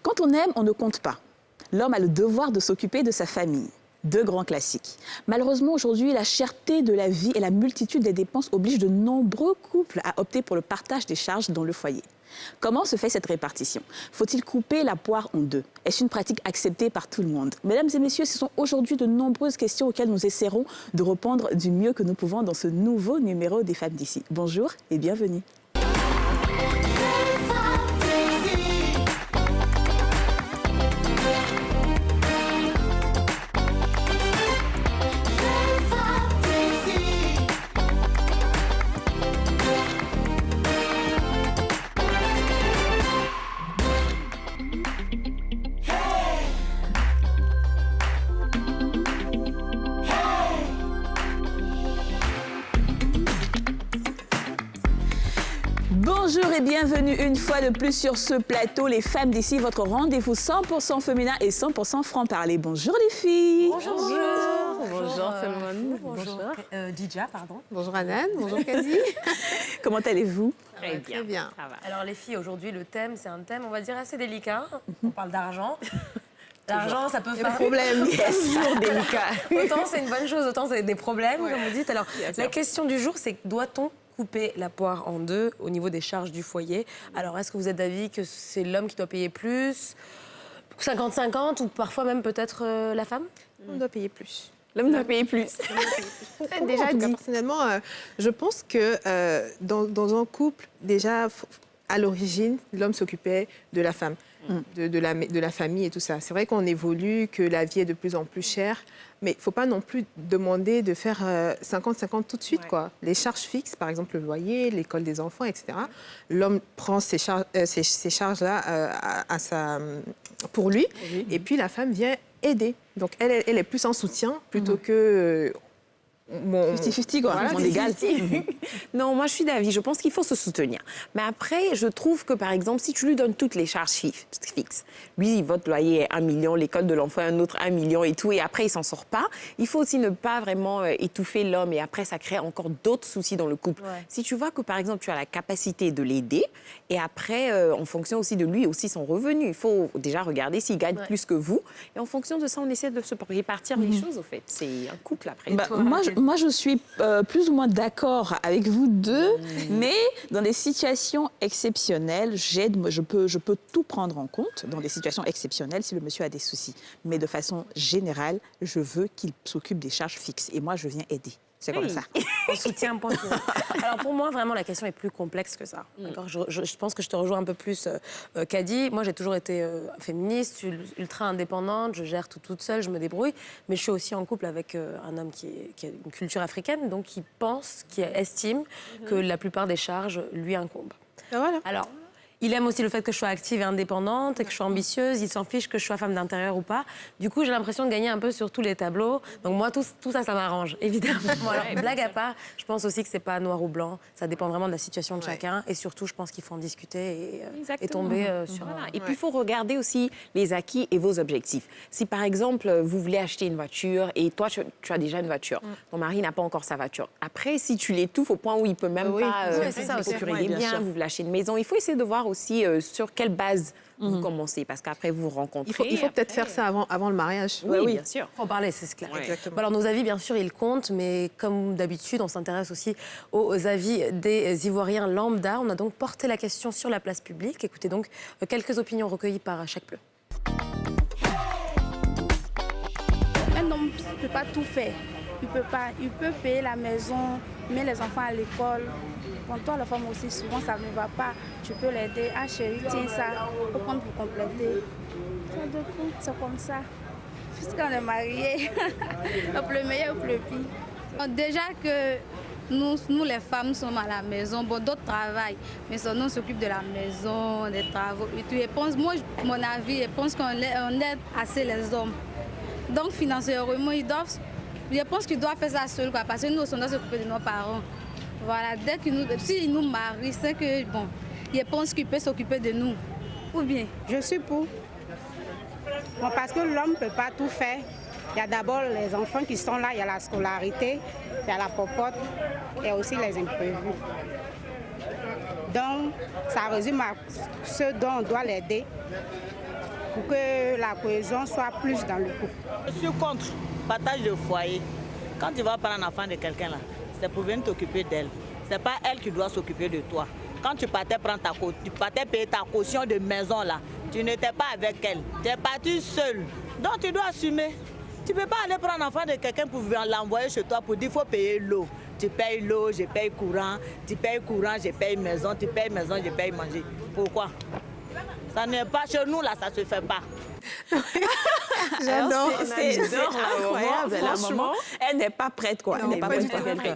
Quand on aime, on ne compte pas. L'homme a le devoir de s'occuper de sa famille. Deux grands classiques. Malheureusement, aujourd'hui, la cherté de la vie et la multitude des dépenses obligent de nombreux couples à opter pour le partage des charges dans le foyer. Comment se fait cette répartition? Faut-il couper la poire en deux? Est-ce une pratique acceptée par tout le monde? Mesdames et messieurs, ce sont aujourd'hui de nombreuses questions auxquelles nous essaierons de répondre du mieux que nous pouvons dans ce nouveau numéro des Femmes d'ici. Bonjour et bienvenue. Bonjour et bienvenue une fois de plus sur ce plateau, les Femmes d'ici, votre rendez-vous 100% féminin et 100% franc-parler. Bonjour les filles. Bonjour. Bonjour tout le monde. Bonjour. Dija, pardon. Bonjour Anan, bonjour Kazi. Comment allez-vous? Très bien. Ça va. Alors les filles, aujourd'hui le thème, c'est un thème, on va dire, assez délicat. On parle d'argent. L'argent, ça peut faire problème. toujours délicat. Autant c'est une bonne chose, autant c'est des problèmes, comme vous dites. Alors la question du jour, c'est doit-on couper la poire en deux au niveau des charges du foyer? Alors, est-ce que vous êtes d'avis que c'est l'homme qui doit payer plus, 50-50, ou parfois même peut-être la femme? On doit payer plus. L'homme doit payer plus. Déjà dit. Personnellement, je pense que dans un couple, déjà, à l'origine, l'homme s'occupait de la femme, de la famille et tout ça. C'est vrai qu'on évolue, que la vie est de plus en plus chère, mais il ne faut pas non plus demander de faire 50-50 tout de suite, quoi. Les charges fixes, par exemple le loyer, l'école des enfants, etc. L'homme prend ces charges-là pour lui, et puis la femme vient aider. Donc elle est plus en soutien plutôt que... 50-50, quoi. Voilà, on égale. Non, moi je suis d'avis, je pense qu'il faut se soutenir. Mais après, je trouve que par exemple, si tu lui donnes toutes les charges fixes, lui, votre loyer est 1 million, l'école de l'enfant un autre 1 million et tout, et après il s'en sort pas, il faut aussi ne pas vraiment étouffer l'homme et après ça crée encore d'autres soucis dans le couple. Ouais. Si tu vois que par exemple tu as la capacité de l'aider, et après, en fonction aussi de lui aussi son revenu, il faut déjà regarder s'il gagne plus que vous, et en fonction de ça, on essaie de se répartir les choses au fait. C'est un couple après. Moi, je suis plus ou moins d'accord avec vous deux, mais dans des situations exceptionnelles, je peux tout prendre en compte dans des situations exceptionnelles si le monsieur a des soucis. Mais de façon générale, je veux qu'il s'occupe des charges fixes. Et moi, je viens aider. C'est comme ça. On soutient point. Alors pour moi, vraiment, la question est plus complexe que ça. D'accord, je pense que je te rejoins un peu plus qu'Adi. Moi, j'ai toujours été féministe, ultra indépendante, je gère tout toute seule, je me débrouille. Mais je suis aussi en couple avec un homme qui a une culture africaine, donc qui estime que la plupart des charges lui incombent. Voilà. Alors, il aime aussi le fait que je sois active et indépendante et que je sois ambitieuse. Il s'en fiche que je sois femme d'intérieur ou pas. Du coup, j'ai l'impression de gagner un peu sur tous les tableaux. Donc moi, tout ça, ça m'arrange, évidemment. Bon, alors, blague à part, je pense aussi que c'est pas noir ou blanc. Ça dépend vraiment de la situation de chacun. Et surtout, je pense qu'il faut en discuter et tomber sur... Voilà. Et puis, il faut regarder aussi les acquis et vos objectifs. Si, par exemple, vous voulez acheter une voiture et toi, tu as déjà une voiture, ton mari n'a pas encore sa voiture. Après, si tu l'étouffes au point où il ne peut même pas c'est ça aussi. procurer des biens, vous voulez acheter une maison, il faut essayer de voir aussi sur quelle base vous commencez, parce qu'après, vous vous rencontrez. Il faut peut-être faire ça avant le mariage. Oui, bien sûr. Faut en parler, c'est clair. Ouais. Exactement. Bon, alors, nos avis, bien sûr, ils comptent, mais comme d'habitude, on s'intéresse aussi aux avis des Ivoiriens lambda. On a donc porté la question sur la place publique. Écoutez donc quelques opinions recueillies par Chaque Bleu. Un homme ne peut pas tout faire. Il peut payer la maison, mettre les enfants à l'école. Pour toi, la femme aussi, souvent, ça ne va pas. Tu peux l'aider. Ah, chérie, tiens ça. Il faut prendre pour compléter. C'est comme ça. Puisqu'on est mariés, le meilleur ou le pire. Bon, déjà que nous, les femmes, sommes à la maison. Bon, d'autres travaillent. Mais nous, on s'occupe de la maison, des travaux et tout. Et pense, moi, mon avis, je pense qu'on aide assez les hommes. Donc, financièrement, je pense qu'ils doivent faire ça seuls, quoi, parce que nous, on doit s'occuper de nos parents. Voilà, s'ils nous marient, c'est que, bon, je pense qu'ils peuvent s'occuper de nous. Ou bien? Je suis pour. Bon, parce que l'homme ne peut pas tout faire. Il y a d'abord les enfants qui sont là, il y a la scolarité, il y a la popote, et aussi les imprévus. Donc, ça résume à ce dont on doit l'aider. pour que la cohésion soit plus dans le couple. Je suis contre partage de foyer. Quand tu vas prendre un enfant de quelqu'un là, c'est pour venir t'occuper d'elle. C'est pas elle qui doit s'occuper de toi. Quand tu partais tu partais payer ta caution de maison là, tu n'étais pas avec elle. Tu es parti seule. Donc tu dois assumer. Tu ne peux pas aller prendre l'enfant de quelqu'un pour l'envoyer chez toi pour dire qu'il faut payer l'eau. Tu payes l'eau, je paye courant. Tu payes courant, je paye maison. Tu payes maison, je paye manger. Pourquoi? Ça n'est pas chez nous là, ça ne se fait pas. J'adore. C'est incroyable, la maman. Elle n'est pas prête, quoi. Elle n'est pas prête pour quelqu'un.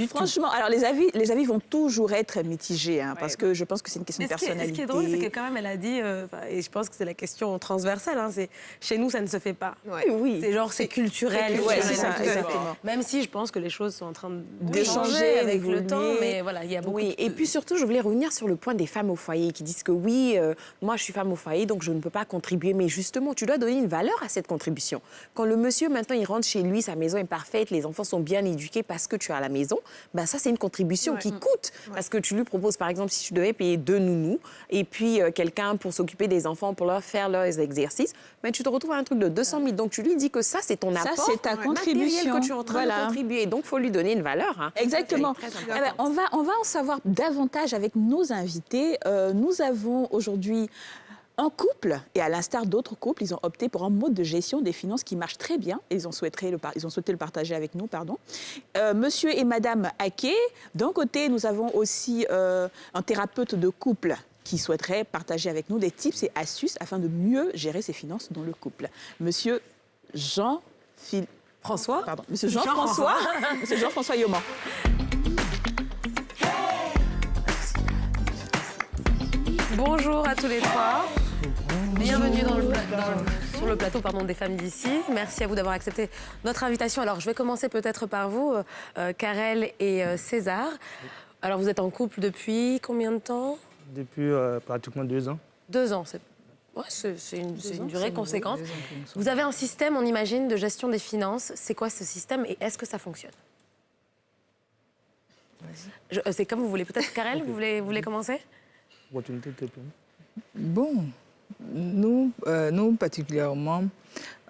Franchement, alors les avis vont toujours être mitigés, hein, parce que je pense que c'est une question de personnalité. Ce qui est drôle, c'est que quand même, elle a dit, et je pense que c'est la question transversale, hein, c'est chez nous, ça ne se fait pas. Oui. C'est genre, c'est culturel. Ouais, c'est ça, exactement. Même si je pense que les choses sont en train De changer avec le d'évoluer. temps, mais voilà, il y a beaucoup. Oui, et puis surtout, je voulais revenir sur le point des femmes au foyer qui disent que oui, moi je suis femme au foyer, donc je ne peux pas contribuer. Mais justement, tu dois donner une valeur à cette contribution. Quand le monsieur, maintenant, il rentre chez lui, sa maison est parfaite, les enfants sont bien éduqués parce que tu es à la maison, ben ça, c'est une contribution qui coûte. Parce que tu lui proposes, par exemple, si tu devais payer 2 nounous et puis quelqu'un pour s'occuper des enfants, pour leur faire leurs exercices, ben, tu te retrouves à un truc de 200 000. Donc, tu lui dis que ça, c'est ton apport. Ça, c'est ta contribution. Que tu es en train de contribuer. Donc, il faut lui donner une valeur. Hein. Exactement. Eh ben, on va en savoir davantage avec nos invités. Nous avons aujourd'hui un couple, et à l'instar d'autres couples, ils ont opté pour un mode de gestion des finances qui marche très bien. Et ils ont souhaité le partager avec nous, pardon. Monsieur et Madame Aké, d'un côté, nous avons aussi un thérapeute de couple qui souhaiterait partager avec nous des tips et astuces afin de mieux gérer ses finances dans le couple. Monsieur Jean-François Monsieur Jean-François Yoman. Bonjour à tous les trois. Bienvenue sur le plateau des femmes d'ici. Merci à vous d'avoir accepté notre invitation. Alors, je vais commencer peut-être par vous, Karel et César. Alors, vous êtes en couple depuis combien de temps? Depuis pratiquement 2 ans. 2 ans, c'est une durée conséquente. Vous avez un système, on imagine, de gestion des finances. C'est quoi ce système et est-ce que ça fonctionne? C'est comme vous voulez. Peut-être, Karel, vous voulez commencer? Bon, nous particulièrement,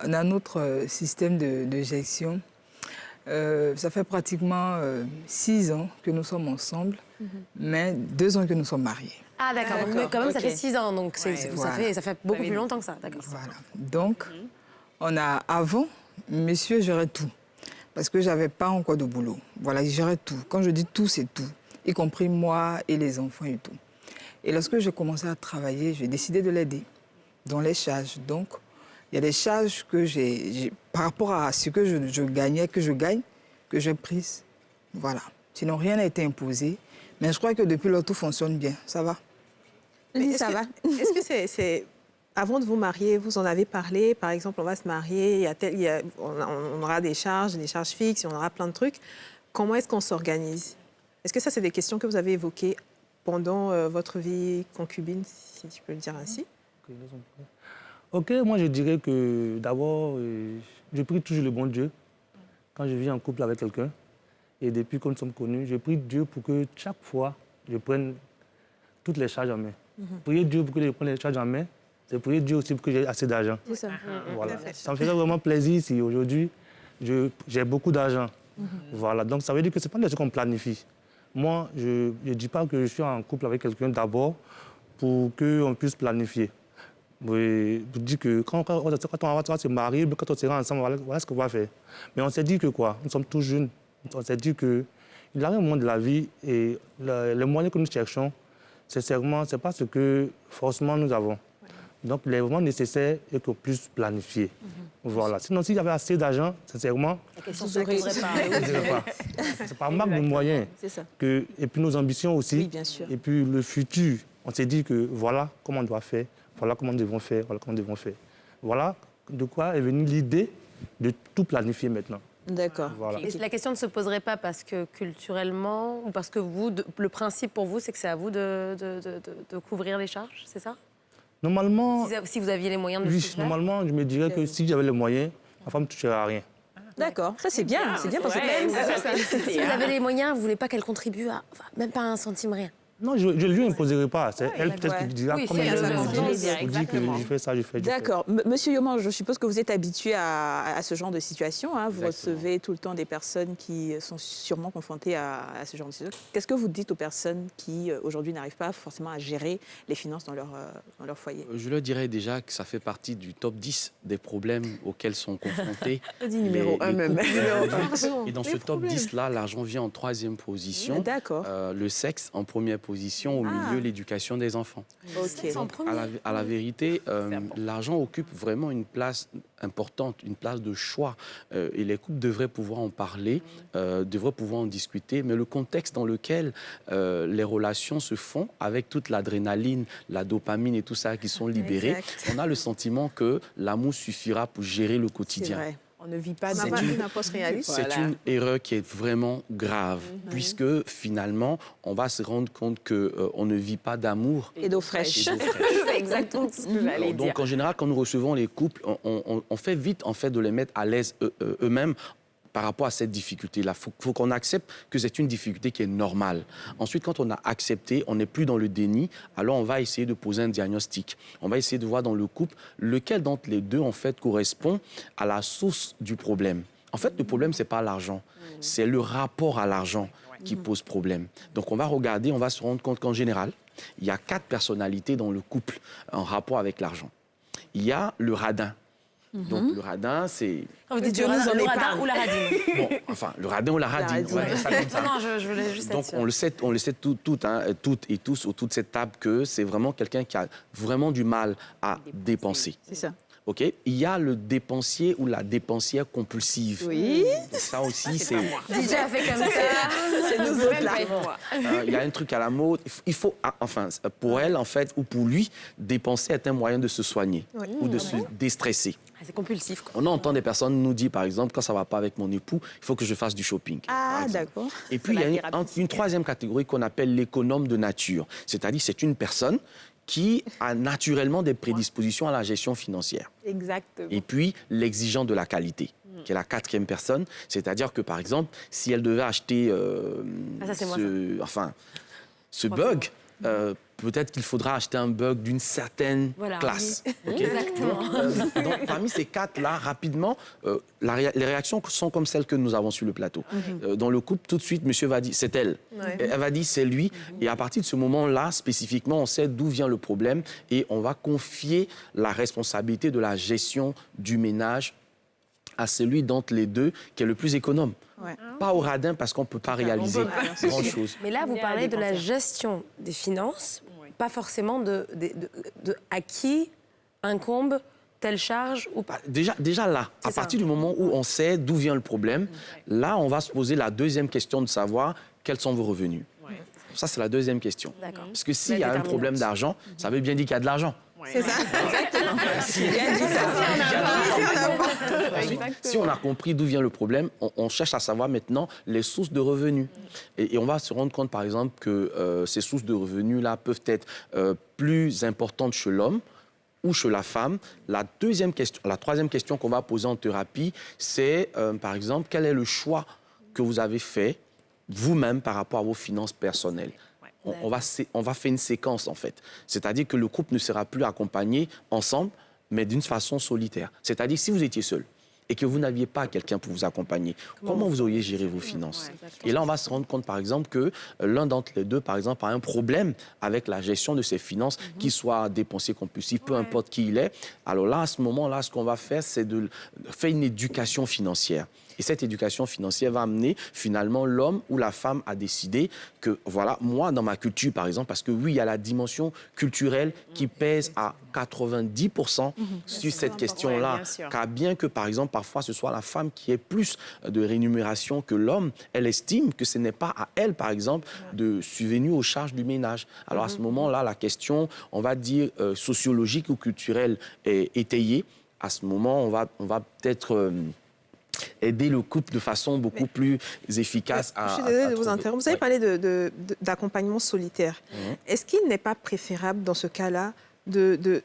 on a notre système de gestion. Ça fait pratiquement 6 ans que nous sommes ensemble, mais 2 ans que nous sommes mariés. Ah d'accord, mais quand même ça fait 6 ans, donc ça fait beaucoup plus longtemps que ça. D'accord. Voilà. Donc, avant, monsieur gérait tout, parce que j'avais pas encore de boulot. Voilà, il gérait tout. Quand je dis tout, c'est tout, y compris moi et les enfants et tout. Et lorsque j'ai commencé à travailler, j'ai décidé de l'aider dans les charges. Donc, il y a des charges que j'ai par rapport à ce que je gagnais, que j'ai prises. Voilà. Sinon, rien n'a été imposé. Mais je crois que depuis lors, tout fonctionne bien. Ça va? Oui, ça va. Est-ce que c'est... Avant de vous marier, vous en avez parlé, par exemple, on va se marier, on aura des charges fixes, on aura plein de trucs. Comment est-ce qu'on s'organise? Est-ce que ça, c'est des questions que vous avez évoquées pendant votre vie concubine, si tu peux le dire ainsi? Ok, moi je dirais que d'abord, je prie toujours le bon Dieu quand je vis en couple avec quelqu'un. Et depuis que nous sommes connus, je prie Dieu pour que chaque fois, je prenne toutes les charges en main. Prier Dieu pour que je prenne les charges en main, c'est prier Dieu aussi pour que j'ai assez d'argent. C'est ça. Voilà. Ça me ferait vraiment plaisir si aujourd'hui, j'ai beaucoup d'argent. Voilà. Donc ça veut dire que ce n'est pas des choses qu'on planifie. Moi, je ne dis pas que je suis en couple avec quelqu'un d'abord pour qu'on puisse planifier. Je dis que quand on va se marier, quand on sera ensemble, voilà ce qu'on va faire. Mais on s'est dit que quoi? Nous sommes tous jeunes. On s'est dit qu'il arrive un moment de la vie et les moyens que nous cherchons, sincèrement, ce n'est pas ce que forcément nous avons. Donc, il est vraiment nécessaire qu'on puisse planifier. Voilà. Sinon, s'il y avait assez d'argent, sincèrement, la question ne poserait pas. C'est par manque de moyens. C'est ça. Et puis nos ambitions aussi. Oui, bien sûr. Et puis le futur. On s'est dit que voilà comment on doit faire, voilà comment nous devons faire, voilà comment nous devons faire. Voilà de quoi est venue l'idée de tout planifier maintenant. D'accord. Voilà. Et la question ne se poserait pas parce que culturellement, ou parce que le principe pour vous, c'est que c'est à vous de couvrir les charges, c'est ça? Normalement, si vous aviez les moyens de le faire. Normalement, je me dirais que si j'avais les moyens, ma femme ne toucherait à rien. D'accord, ça c'est bien, parce que si vous avez les moyens, vous ne voulez pas qu'elle contribue à même pas 1 centime, rien. Non, je ne lui imposerai pas. C'est elle ouais. peut-être qui dira Oui, comme c'est elle elle, me je voulais dire, dit que exactement. je fais ça, je fais. D'accord. Monsieur Yoman, je suppose que vous êtes habitué à ce genre de situation. Hein. Vous Exactement. recevez tout le temps des personnes qui sont sûrement confrontées à ce genre de situation. Qu'est-ce que vous dites aux personnes qui, aujourd'hui, n'arrivent pas forcément à gérer les finances dans leur foyer? Je leur dirais déjà que ça fait partie du top 10 des problèmes auxquels sont confrontés Dit numéro un même. Et dans ce top 10-là, l'argent vient en 3e position. D'accord. Le sexe en 1re position, au milieu, l'éducation des enfants. Ok. À la vérité, l'argent occupe vraiment une place importante, une place de choix. Et les couples devraient pouvoir en parler, devraient pouvoir en discuter. Mais le contexte dans lequel les relations se font, avec toute l'adrénaline, la dopamine et tout ça qui sont libérés, Exact. on a le sentiment que l'amour suffira pour gérer le C'est quotidien. vrai. On ne vit pas On n'a C'est pas une- une approche réaliste. C'est une erreur qui est vraiment grave, puisque finalement, on va se rendre compte qu'on ne vit pas d'amour Et d'eau fraîche. et d'eau fraîche. C'est exactement ce que j'allais dire. Donc, en général, quand nous recevons les couples, on fait vite, en fait, de les mettre à l'aise eux-mêmes par rapport à cette difficulté-là. Il faut qu'on accepte que c'est une difficulté qui est normale. Ensuite, quand on a accepté, on n'est plus dans le déni, alors on va essayer de poser un diagnostic. On va essayer de voir dans le couple lequel d'entre les deux, en fait, correspond à la source du problème. En fait, le problème, ce n'est pas l'argent, c'est le rapport à l'argent qui pose problème. Donc, on va regarder, on va se rendre compte qu'en général, il y a 4 personnalités dans le couple en rapport avec l'argent. Il y a le radin. Donc, le radin, c'est... Vous dites Dieu nous en le épargne. radin ou la radine? Bon, enfin, le radin ou la radine, on va dire ça comme ça. Non, je voulais juste être Donc, sûre. on le sait toutes et tous autour de cette table que c'est vraiment quelqu'un qui a vraiment du mal à dépenser. C'est ça. OK? Il y a le dépensier ou la dépensière compulsive. Oui. Donc, ça aussi, c'est... DJ a fait comme ça. C'est nous autres, là. Il y a un truc à la mode. Il faut, enfin, pour elle, en fait, ou pour lui, dépenser est un moyen de se soigner ou de se déstresser. Ah, c'est compulsif, quoi. On entend des personnes nous dire, par exemple, quand ça ne va pas avec mon époux, il faut que je fasse du shopping. par Ah, exemple. d'accord. Et puis, il y a une troisième catégorie qu'on appelle l'économe de nature. C'est-à-dire, c'est une personne qui a naturellement des prédispositions à la gestion financière. Exactement. Et puis, l'exigeant de la qualité, qui est la 4e personne. C'est-à-dire que, par exemple, si elle devait acheter ça, c'est moi, ce bug, peut-être qu'il faudra acheter un bug d'une certaine Voilà. classe. OK? Exactement. Donc, parmi ces 4-là, rapidement, les réactions sont comme celles que nous avons sur le plateau. Dans le couple, tout de suite, monsieur va dire, c'est elle. Ouais. Elle va dire, c'est lui. Et à partir de ce moment-là, spécifiquement, on sait d'où vient le problème et on va confier la responsabilité de la gestion du ménage à celui d'entre les deux qui est le plus économe. Ouais. Pas au radin parce qu'on ne peut pas réaliser grand-chose. Mais là, vous Bien à parlez de la dépenser. gestion des finances, pas forcément de à qui incombe telle charge ou pas. Déjà là, à ça. partir du moment où on sait d'où vient le problème, là, on va se poser la deuxième question de savoir quels sont vos revenus. Ça, c'est la deuxième question. D'accord. Parce que s'il y a un problème d'argent, ça veut bien dire qu'il y a de l'argent. C'est ça. Si on a compris d'où vient le problème, on cherche à savoir maintenant les sources de revenus. Et on va se rendre compte, par exemple, que ces sources de revenus-là peuvent être plus importantes chez l'homme ou chez la femme. La troisième question qu'on va poser en thérapie, c'est, par exemple, quel est le choix que vous avez fait vous-même par rapport à vos finances personnelles. On va faire une séquence, en fait. C'est-à-dire que le couple ne sera plus accompagné ensemble, mais d'une façon solitaire. C'est-à-dire, si vous étiez seul et que vous n'aviez pas quelqu'un pour vous accompagner, comment vous auriez géré vos finances? Et là, on va se rendre compte, par exemple, que l'un d'entre les deux, par exemple, a un problème avec la gestion de ses finances, qu'il soit dépensier compulsif, peu importe qui il est. Alors là, à ce moment-là, ce qu'on va faire, c'est de faire une éducation financière. Et cette éducation financière va amener finalement l'homme ou la femme à décider que, voilà, moi, dans ma culture, par exemple, parce que oui, il y a la dimension culturelle qui pèse à 90% sur cette question-là. Ouais, bien sûr. Car bien que, par exemple, parfois, ce soit la femme qui ait plus de rémunération que l'homme, elle estime que ce n'est pas à elle, par exemple, de subvenir aux charges du ménage. Alors à ce moment-là, la question, on va dire, sociologique ou culturelle est étayée. À ce moment, on va peut-être... aider le couple de façon beaucoup plus efficace à... Je suis désolée de vous trouver. interrompre. Vous avez Ouais. parlé d'accompagnement solitaire. Est-ce qu'il n'est pas préférable, dans ce cas-là, de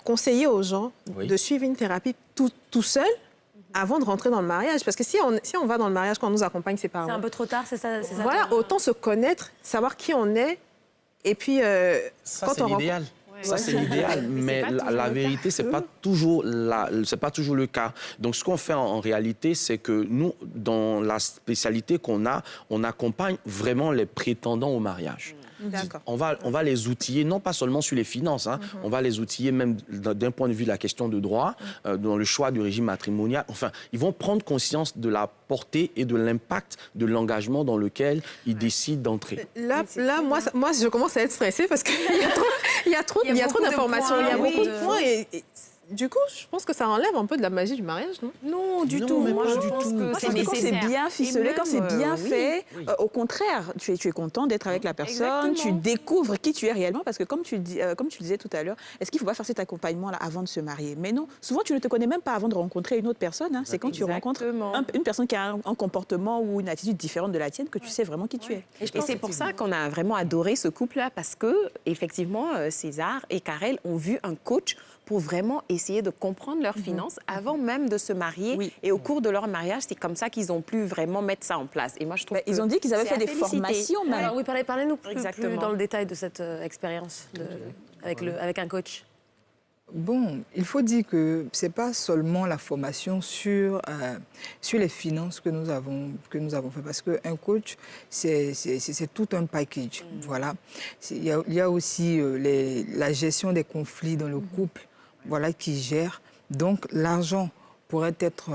conseiller aux gens Oui. de suivre une thérapie tout seul avant de rentrer dans le mariage? Parce que si on va dans le mariage quand on nous accompagne ses parents, C'est un peu trop tard, c'est ça voilà, autant se connaître, savoir qui on est Et puis, Ça, quand c'est on l'idéal. Ça, c'est l'idéal, mais la vérité, c'est pas toujours le cas. Donc, ce qu'on fait en réalité, c'est que nous, dans la spécialité qu'on a, on accompagne vraiment les prétendants au mariage. D'accord. On va les outiller, non pas seulement sur les finances, hein, on va les outiller même d'un point de vue de la question de droit, dans le choix du régime matrimonial. Enfin, ils vont prendre conscience de la portée et de l'impact de l'engagement dans lequel ils décident d'entrer. Là moi, je commence à être stressée parce qu'il y a trop d'informations, il y a beaucoup de points. Et du coup, je pense que ça enlève un peu de la magie du mariage, non? Non, du tout. mais Moi, pas je du pense tout. que Moi, c'est je pense que quand c'est nécessaire. bien ficelé, Et quand c'est même, bien oui. fait, au contraire, tu es content d'être avec la personne, tu Exactement. découvres qui tu es réellement, parce que comme tu disais tout à l'heure, est-ce qu'il ne faut pas faire cet accompagnement-là avant de se marier? Mais non, souvent tu ne te connais même pas avant de rencontrer une autre personne. Hein. C'est quand tu rencontres une personne qui a un comportement ou une attitude différente de la tienne que tu sais vraiment qui tu es. Et c'est pour ça qu'on a vraiment adoré ce couple-là, parce que effectivement, César et Karel ont vu un coach pour vraiment essayer de comprendre leurs finances avant même de se marier. Oui. Et au cours de leur mariage, c'est comme ça qu'ils ont pu vraiment mettre ça en place. Et moi, je trouve Ils ont dit qu'ils avaient c'est fait à des féliciter. formations même. Alors oui, parlez-nous plus Exactement. dans le détail de cette expérience avec un coach. Bon, il faut dire que ce n'est pas seulement la formation sur les finances que nous avons fait, parce qu'un coach, c'est tout un package. Voilà. Il y a aussi la gestion des conflits dans le couple, voilà, qui gère. Donc, l'argent pourrait être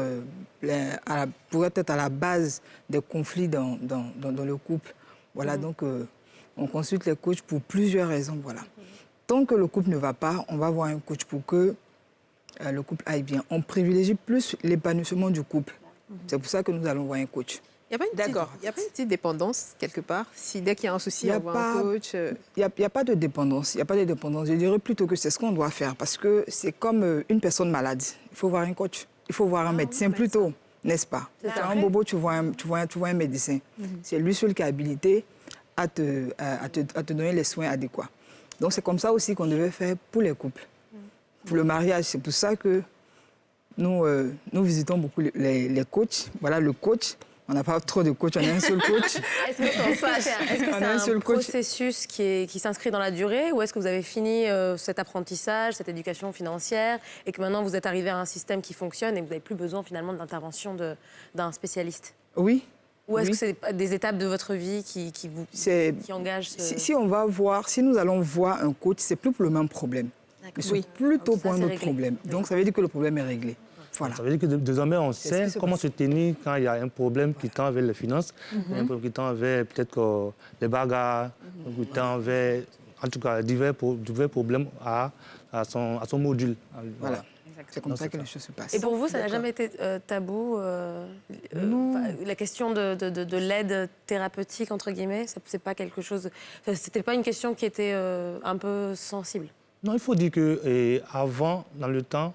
à la base des conflits dans le couple. Voilà, donc on consulte les coachs pour plusieurs raisons. Voilà. Tant que le couple ne va pas, on va voir un coach pour que le couple aille bien. On privilégie plus l'épanouissement du couple. C'est pour ça que nous allons voir un coach. Il n'y a pas une petite dépendance quelque part? Si dès qu'il y a un souci, on voit un coach. Il n'y a pas de dépendance. Il n'y a pas de dépendance. Je dirais plutôt que c'est ce qu'on doit faire, parce que c'est comme une personne malade. Il faut voir un coach. Il faut voir un médecin plutôt, n'est-ce pas? Quand un bobo, tu vois un médecin. C'est lui seul qui est habilité à te donner les soins adéquats. Donc c'est comme ça aussi qu'on devait faire pour les couples. Pour le mariage, c'est pour ça que nous visitons beaucoup les coachs. Voilà, le coach. On n'a pas trop de coachs, on a un seul coach. Est-ce que c'est un processus qui s'inscrit dans la durée, ou est-ce que vous avez fini cet apprentissage, cette éducation financière, et que maintenant vous êtes arrivé à un système qui fonctionne et que vous n'avez plus besoin finalement de l'intervention d'un spécialiste? Oui. Ou est-ce que c'est des étapes de votre vie qui engagent si nous allons voir un coach, c'est plus pour le même problème. C'est plutôt pour un autre problème. Donc ça veut dire que le problème est réglé. Voilà. Ça veut dire que désormais, on sait comment se tenir quand il y a un problème qui tend vers les finances, un problème qui tend vers peut-être les bagarres, qui tend vers, en tout cas, divers problèmes à son module. Voilà. C'est comme ça que les choses se passent. Et pour vous, ça n'a jamais été tabou la question de l'aide thérapeutique, entre guillemets, c'est pas quelque chose... C'était pas une question qui était un peu sensible? Non, il faut dire qu'avant, dans le temps,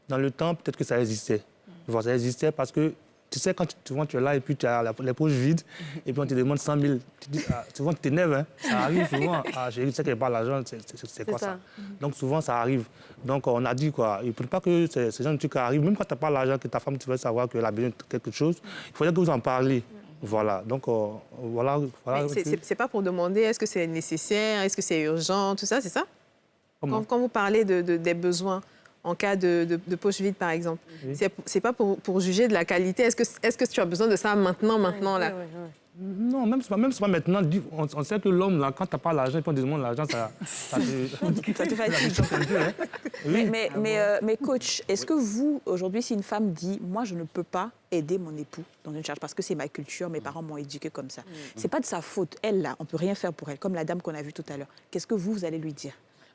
peut-être que ça existait. Enfin, ça existait parce que, tu sais, quand tu es là et puis tu as les poches vides, et puis on te demande 100 000, tu dis, souvent tu t'énerves, hein. Ça arrive souvent. J'ai tu sais qu'il n'y a pas l'argent, c'est quoi ça? Donc souvent ça arrive. Donc on a dit quoi, il ne faut pas que ces gens de trucs arrivent, même quand tu n'as pas l'argent, que ta femme, tu veux savoir qu'elle a besoin de quelque chose, il faudrait que vous en parliez. Voilà, donc voilà. C'est pas pour demander est-ce que c'est nécessaire, est-ce que c'est urgent, tout ça, c'est ça? Quand vous parlez des besoins en cas de poche vide, par exemple, c'est pas pour juger de la qualité. Est-ce que tu as besoin de ça maintenant, là? Non, même pas maintenant. On sait que l'homme, là, quand tu n'as pas l'argent et qu'on te demande l'argent, ça te fatigue. Oui. Mais coach, est-ce que vous, aujourd'hui, si une femme dit « moi, je ne peux pas aider mon époux dans une charge parce que c'est ma culture, mes parents m'ont éduqué comme ça », c'est pas de sa faute. Elle, là, on ne peut rien faire pour elle, comme la dame qu'on a vue tout à l'heure. Qu'est-ce que vous allez lui dire?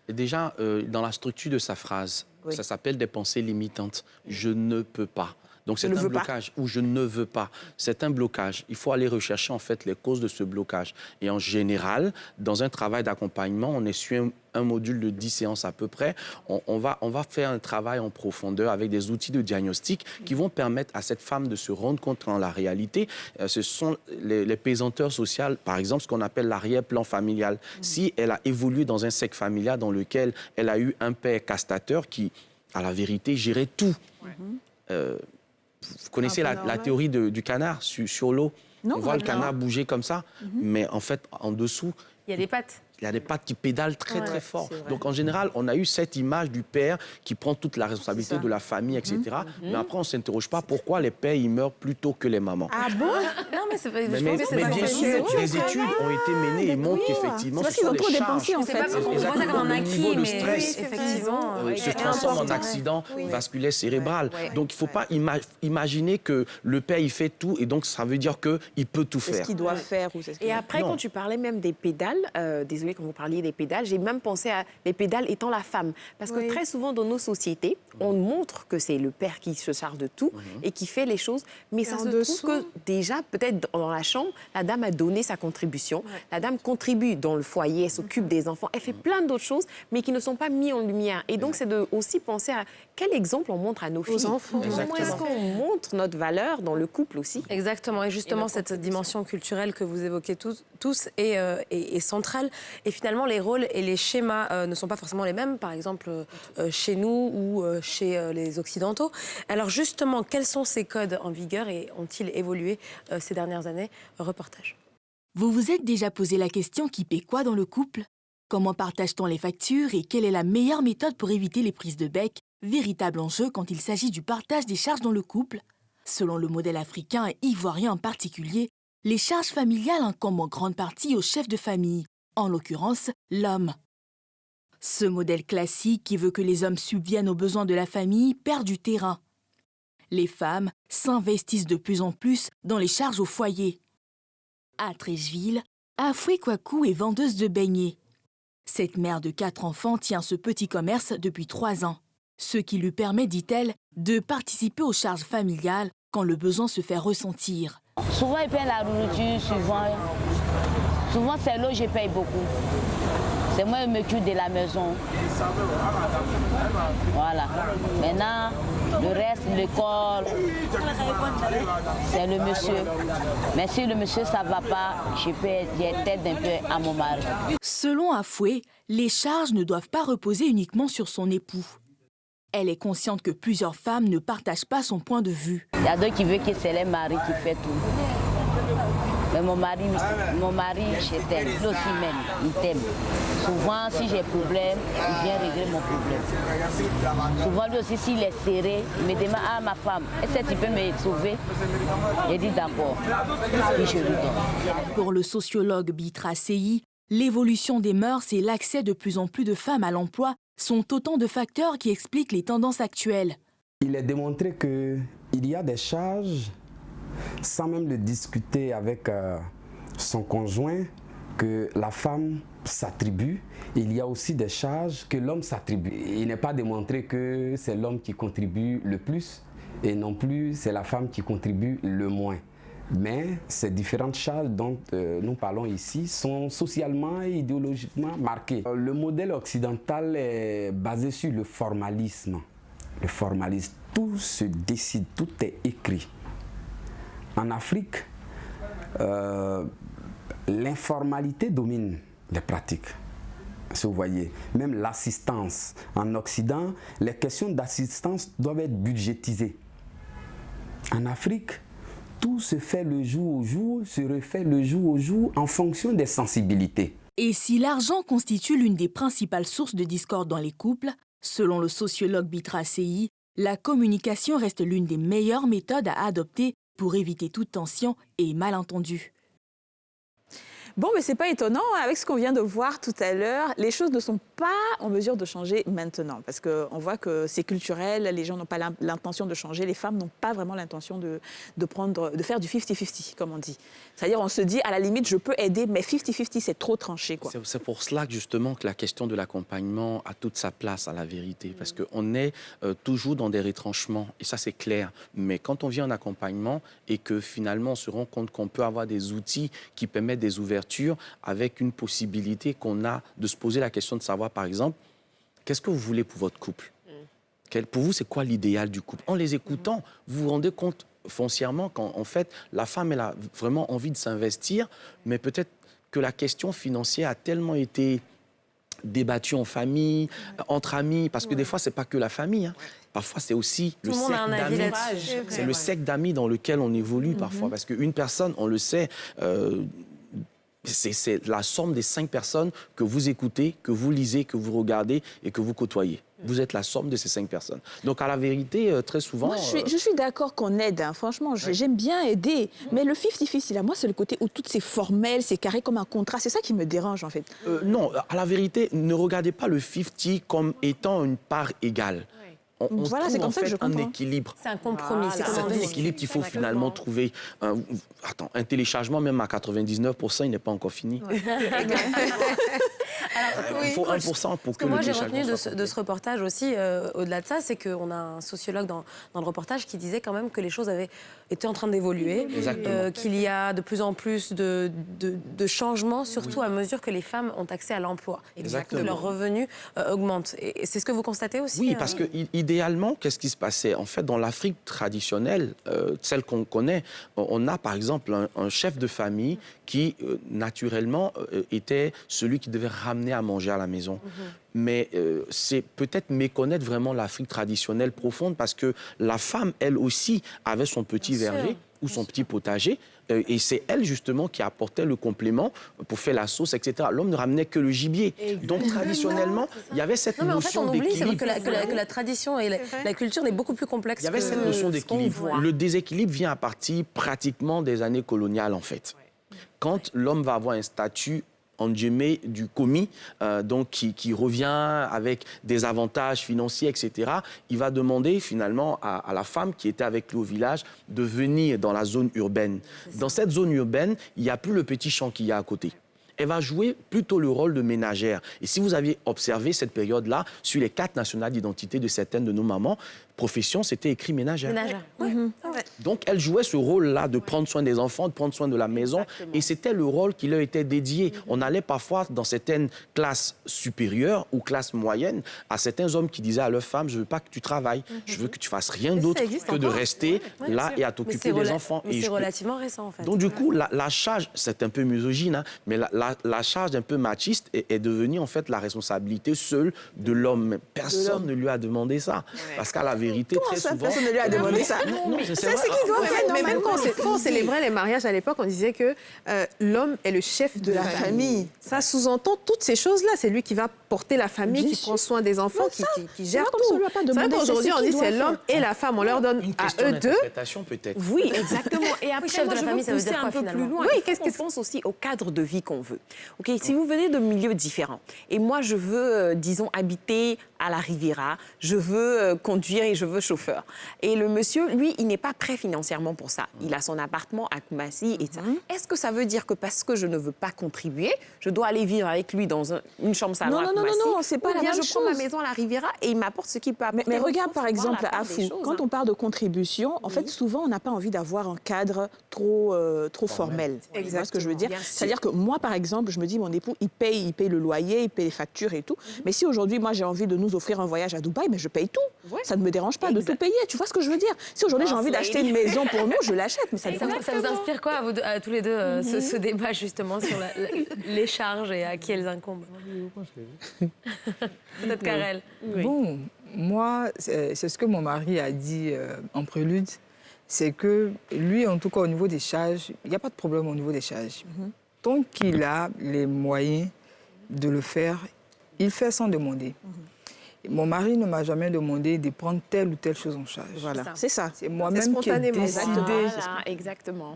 Déjà, dans la structure de sa phrase, ça s'appelle des pensées limitantes. Je ne peux pas. Donc c'est un blocage ou je ne veux pas. C'est un blocage. Il faut aller rechercher en fait les causes de ce blocage. Et en général, dans un travail d'accompagnement, on est sur un module de 10 séances à peu près. On va faire un travail en profondeur avec des outils de diagnostic qui vont permettre à cette femme de se rendre compte qu'en la réalité, ce sont les pesanteurs sociales, par exemple ce qu'on appelle l'arrière-plan familial. Si elle a évolué dans un cercle familial dans lequel elle a eu un père castrateur qui, à la vérité, gérait tout. Vous connaissez la théorie du canard sur l'eau? On voit le canard bouger comme ça, mais en fait, en dessous... Il y a des pattes. il a des pattes qui pédalent très, Ouais, très fort. c'est vrai. Donc, en général, on a eu cette image du père qui prend toute la responsabilité de la famille, etc. Mais après, on ne s'interroge pas pourquoi les pères, ils meurent plus tôt que les mamans. Ah bon? Non, mais c'est Mais, je pense que c'est pas bien sûr, des études ont été menées et montrent qu'effectivement, C'est parce ce qu'ils sont ont les trop charges. dépensé, en C'est pas fait. qu'on voit ça Exactement, comme un le niveau acquis, de mais stress, effectivement, se est transforme en important. accident vasculaire cérébral. Ouais. Donc, il ne faut pas imaginer que le père, il fait tout et donc ça veut dire qu'il peut tout C'est ce faire. qu'il doit faire ou c'est ce qu'il Et doit- après, Non. quand tu parlais même des pédales, désolé quand vous parliez des pédales, j'ai même pensé à les pédales étant la femme. Parce que Oui. très souvent dans nos sociétés, on montre que c'est le père qui se charge de tout et qui fait les choses. Mais ça en se dessous. trouve que déjà, peut-être dans la chambre, la dame a donné sa contribution. La dame contribue dans le foyer, elle s'occupe des enfants, elle fait plein d'autres choses, mais qui ne sont pas mises en lumière. Et donc, c'est de aussi penser à quel exemple on montre à nos filles. enfants. Comment est-ce qu'on montre notre valeur dans le couple aussi? Exactement, et justement cette dimension culturelle que vous évoquez tous est centrale. Et finalement, les rôles et les schémas ne sont pas forcément les mêmes, par exemple chez nous ou chez les Occidentaux. Alors justement, quels sont ces codes en vigueur et ont-ils évolué ces dernières années? Reportage. Vous vous êtes déjà posé la question qui paie quoi dans le couple? Comment partage-t-on les factures et quelle est la meilleure méthode pour éviter les prises de bec, véritable enjeu quand il s'agit du partage des charges dans le couple? Selon le modèle africain et ivoirien en particulier, les charges familiales incombent en grande partie au chef de famille, en l'occurrence l'homme. Ce modèle classique qui veut que les hommes subviennent aux besoins de la famille perd du terrain. Les femmes s'investissent de plus en plus dans les charges au foyer. À Treichville, Afoué Kwaku est vendeuse de beignets. Cette mère de 4 enfants tient ce petit commerce depuis 3 ans, ce qui lui permet, dit-elle, de participer aux charges familiales quand le besoin se fait ressentir. Souvent, ils payent la nourriture, souvent c'est là où je paye beaucoup. C'est moi qui m'occupe de la maison. Voilà. Maintenant, le reste, l'école, c'est le monsieur. Mais si le monsieur, ça ne va pas, je t'aide un peu à mon mari. Selon Afoué, les charges ne doivent pas reposer uniquement sur son époux. Elle est consciente que plusieurs femmes ne partagent pas son point de vue. Il y a d'autres qui veulent que c'est le mari qui fait tout. Mais mon mari, je t'aime. Lui aussi même, il t'aime. Souvent, si j'ai problème, il vient régler mon problème. Souvent, lui aussi, s'il est serré, il me demande, ah, ma femme, est-ce que tu peux me sauver? Je dis d'accord. Puis je lui donne. Pour le sociologue Bitra Seyi, l'évolution des mœurs et l'accès de plus en plus de femmes à l'emploi sont autant de facteurs qui expliquent les tendances actuelles. Il est démontré qu'il y a des charges, sans même le discuter avec son conjoint, que la femme s'attribue. Il y a aussi des charges que l'homme s'attribue. Il n'est pas démontré que c'est l'homme qui contribue le plus et non plus c'est la femme qui contribue le moins. Mais ces différentes charges dont nous parlons ici sont socialement et idéologiquement marquées. Le modèle occidental est basé sur le formalisme. Le formalisme, tout se décide, tout est écrit. En Afrique, l'informalité domine les pratiques. Si vous voyez, même l'assistance. En Occident, les questions d'assistance doivent être budgétisées. En Afrique, tout se fait le jour au jour, se refait le jour au jour en fonction des sensibilités. Et si l'argent constitue l'une des principales sources de discorde dans les couples, selon le sociologue Bitra Seyi, la communication reste l'une des meilleures méthodes à adopter pour éviter toute tension et malentendu. Bon, mais c'est pas étonnant, avec ce qu'on vient de voir tout à l'heure, les choses ne sont pas en mesure de changer maintenant. Parce qu'on voit que c'est culturel, les gens n'ont pas l'intention de changer, les femmes n'ont pas vraiment l'intention de faire du 50-50, comme on dit. C'est-à-dire, on se dit, à la limite, je peux aider, mais 50-50, c'est trop tranché, quoi. C'est pour cela que, justement, que la question de l'accompagnement a toute sa place, à la vérité. Parce qu'on est toujours dans des retranchements, et ça, c'est clair. Mais quand on vient en accompagnement et que, finalement, on se rend compte qu'on peut avoir des outils qui permettent des ouvertures, avec une possibilité qu'on a de se poser la question de savoir, par exemple, qu'est-ce que vous voulez pour votre couple? Pour vous, c'est quoi l'idéal du couple? En les écoutant, vous vous rendez compte foncièrement qu'en fait, la femme, elle a vraiment envie de s'investir, mais peut-être que la question financière a tellement été débattue en famille, entre amis, parce que des fois, c'est pas que la famille, hein. Parfois, c'est aussi le cercle d'amis. C'est le cercle d'amis dans lequel on évolue parfois, parce qu'une personne, on le sait, c'est la somme des 5 personnes que vous écoutez, que vous lisez, que vous regardez et que vous côtoyez. Vous êtes la somme de ces 5 personnes. Donc, à la vérité, très souvent... Moi, je suis d'accord qu'on aide, hein. Franchement, j'aime bien aider. Mais le 50-50, là, moi, c'est le côté où tout c'est formel, c'est carré comme un contrat. C'est ça qui me dérange, en fait. Non, à la vérité, ne regardez pas le 50 comme étant une part égale. On voilà, c'est trouve comme en ça que fait je comprends. un équilibre. C'est un compromis. C'est un équilibre qu'il faut finalement trouver. Un téléchargement, même à 99%, il n'est pas encore fini. Il faut 1% pour que moi, le j'ai téléchargement retenu soit de ce reportage aussi, au-delà de ça, c'est qu'on a un sociologue dans le reportage qui disait quand même que les choses étaient en train d'évoluer, qu'il y a de plus en plus de changements, surtout à mesure que les femmes ont accès à l'emploi et que leurs revenus augmentent. Et c'est ce que vous constatez aussi? Oui, parce que idéalement, qu'est-ce qui se passait? En fait, dans l'Afrique traditionnelle, celle qu'on connaît, on a par exemple un chef de famille qui, naturellement, était celui qui devait ramener à manger à la maison. Mais c'est peut-être méconnaître vraiment l'Afrique traditionnelle profonde parce que la femme, elle aussi, avait son petit verger ou son petit potager. Et c'est elle, justement, qui apportait le complément pour faire la sauce, etc. L'homme ne ramenait que le gibier. Donc, traditionnellement, il y avait cette notion d'équilibre. C'est vrai que la tradition et la culture est beaucoup plus complexe. Il y avait cette notion d'équilibre. Le déséquilibre vient à partir pratiquement des années coloniales, en fait. Quand l'homme va avoir un statut en guillemets, du commis, donc qui revient avec des avantages financiers, etc., il va demander finalement à la femme qui était avec lui au village de venir dans la zone urbaine. Dans cette zone urbaine, il n'y a plus le petit champ qu'il y a à côté. Elle va jouer plutôt le rôle de ménagère. Et si vous aviez observé cette période-là, sur les 4 nationales d'identité de certaines de nos mamans, profession, c'était écrit ménagère. Donc, elle jouait ce rôle-là de prendre soin des enfants, de prendre soin de la maison. Exactement. Et c'était le rôle qui leur était dédié. On allait parfois dans certaines classes supérieures ou classes moyennes à certains hommes qui disaient à leurs femmes, je ne veux pas que tu travailles, je veux que tu fasses rien d'autre que de rester là et à t'occuper des enfants. Mais c'est relativement récent, en fait. Donc, du coup, la charge, c'est un peu misogyne, hein, mais la charge un peu machiste est devenue, en fait, la responsabilité seule de l'homme. Personne ne lui a demandé ça. Parce qu'à la vérité, très souvent... Personne ne lui a demandé ça. C'est ce qu'il doit faire. Mais même quand on célébrait les mariages à l'époque, on disait que l'homme est le chef de la famille. Ça sous-entend toutes ces choses-là. C'est lui qui va porter la famille, qui prend soin des enfants, qui gère tout. C'est vrai qu'aujourd'hui, on dit c'est l'homme et la femme. On leur donne à eux deux. Peut-être. Oui, exactement. Et après, moi, je veux pousser un peu plus loin. Oui, qu'est-ce qu'on pense aussi au cadre de vie qu'on veut. Okay, si vous venez de milieux différents, et moi, je veux, disons, habiter à la Riviera, je veux conduire et je veux chauffeur. Et le monsieur, lui, il n'est pas prêt financièrement pour ça. Il a son appartement à Koumassi et ça. Est-ce que ça veut dire que parce que je ne veux pas contribuer, je dois aller vivre avec lui dans une chambre salon à Koumassi? Non, c'est pas la même chose. Je prends ma maison à la Riviera et il m'apporte ce qu'il peut apporter. Mais regarde, par exemple, à Afou, quand on parle de contribution, en fait, souvent, on n'a pas envie d'avoir un cadre trop formel. Tu vois ce que je veux dire? C'est-à-dire que moi, par exemple, je me dis, mon époux, il paye le loyer, il paye les factures et tout. Mais si aujourd'hui, moi, j'ai envie de nous offrir un voyage à Dubaï, mais je paye tout. Ça ne me dérange pas de tout payer. Tu vois ce que je veux dire? Si aujourd'hui, j'ai envie d'acheter une maison pour nous, je l'achète. Mais ça vous inspire quoi, à tous les deux, ce débat, justement, sur les charges et à qui elles incombent? Peut-être Karel. Bon, moi, c'est ce que mon mari a dit en prélude. C'est que lui, en tout cas, au niveau des charges, il n'y a pas de problème au niveau des charges. Tant qu'il a les moyens de le faire, il fait sans demander. Mon mari ne m'a jamais demandé de prendre telle ou telle chose en charge. Voilà, c'est ça. C'est moi-même qui ai décidé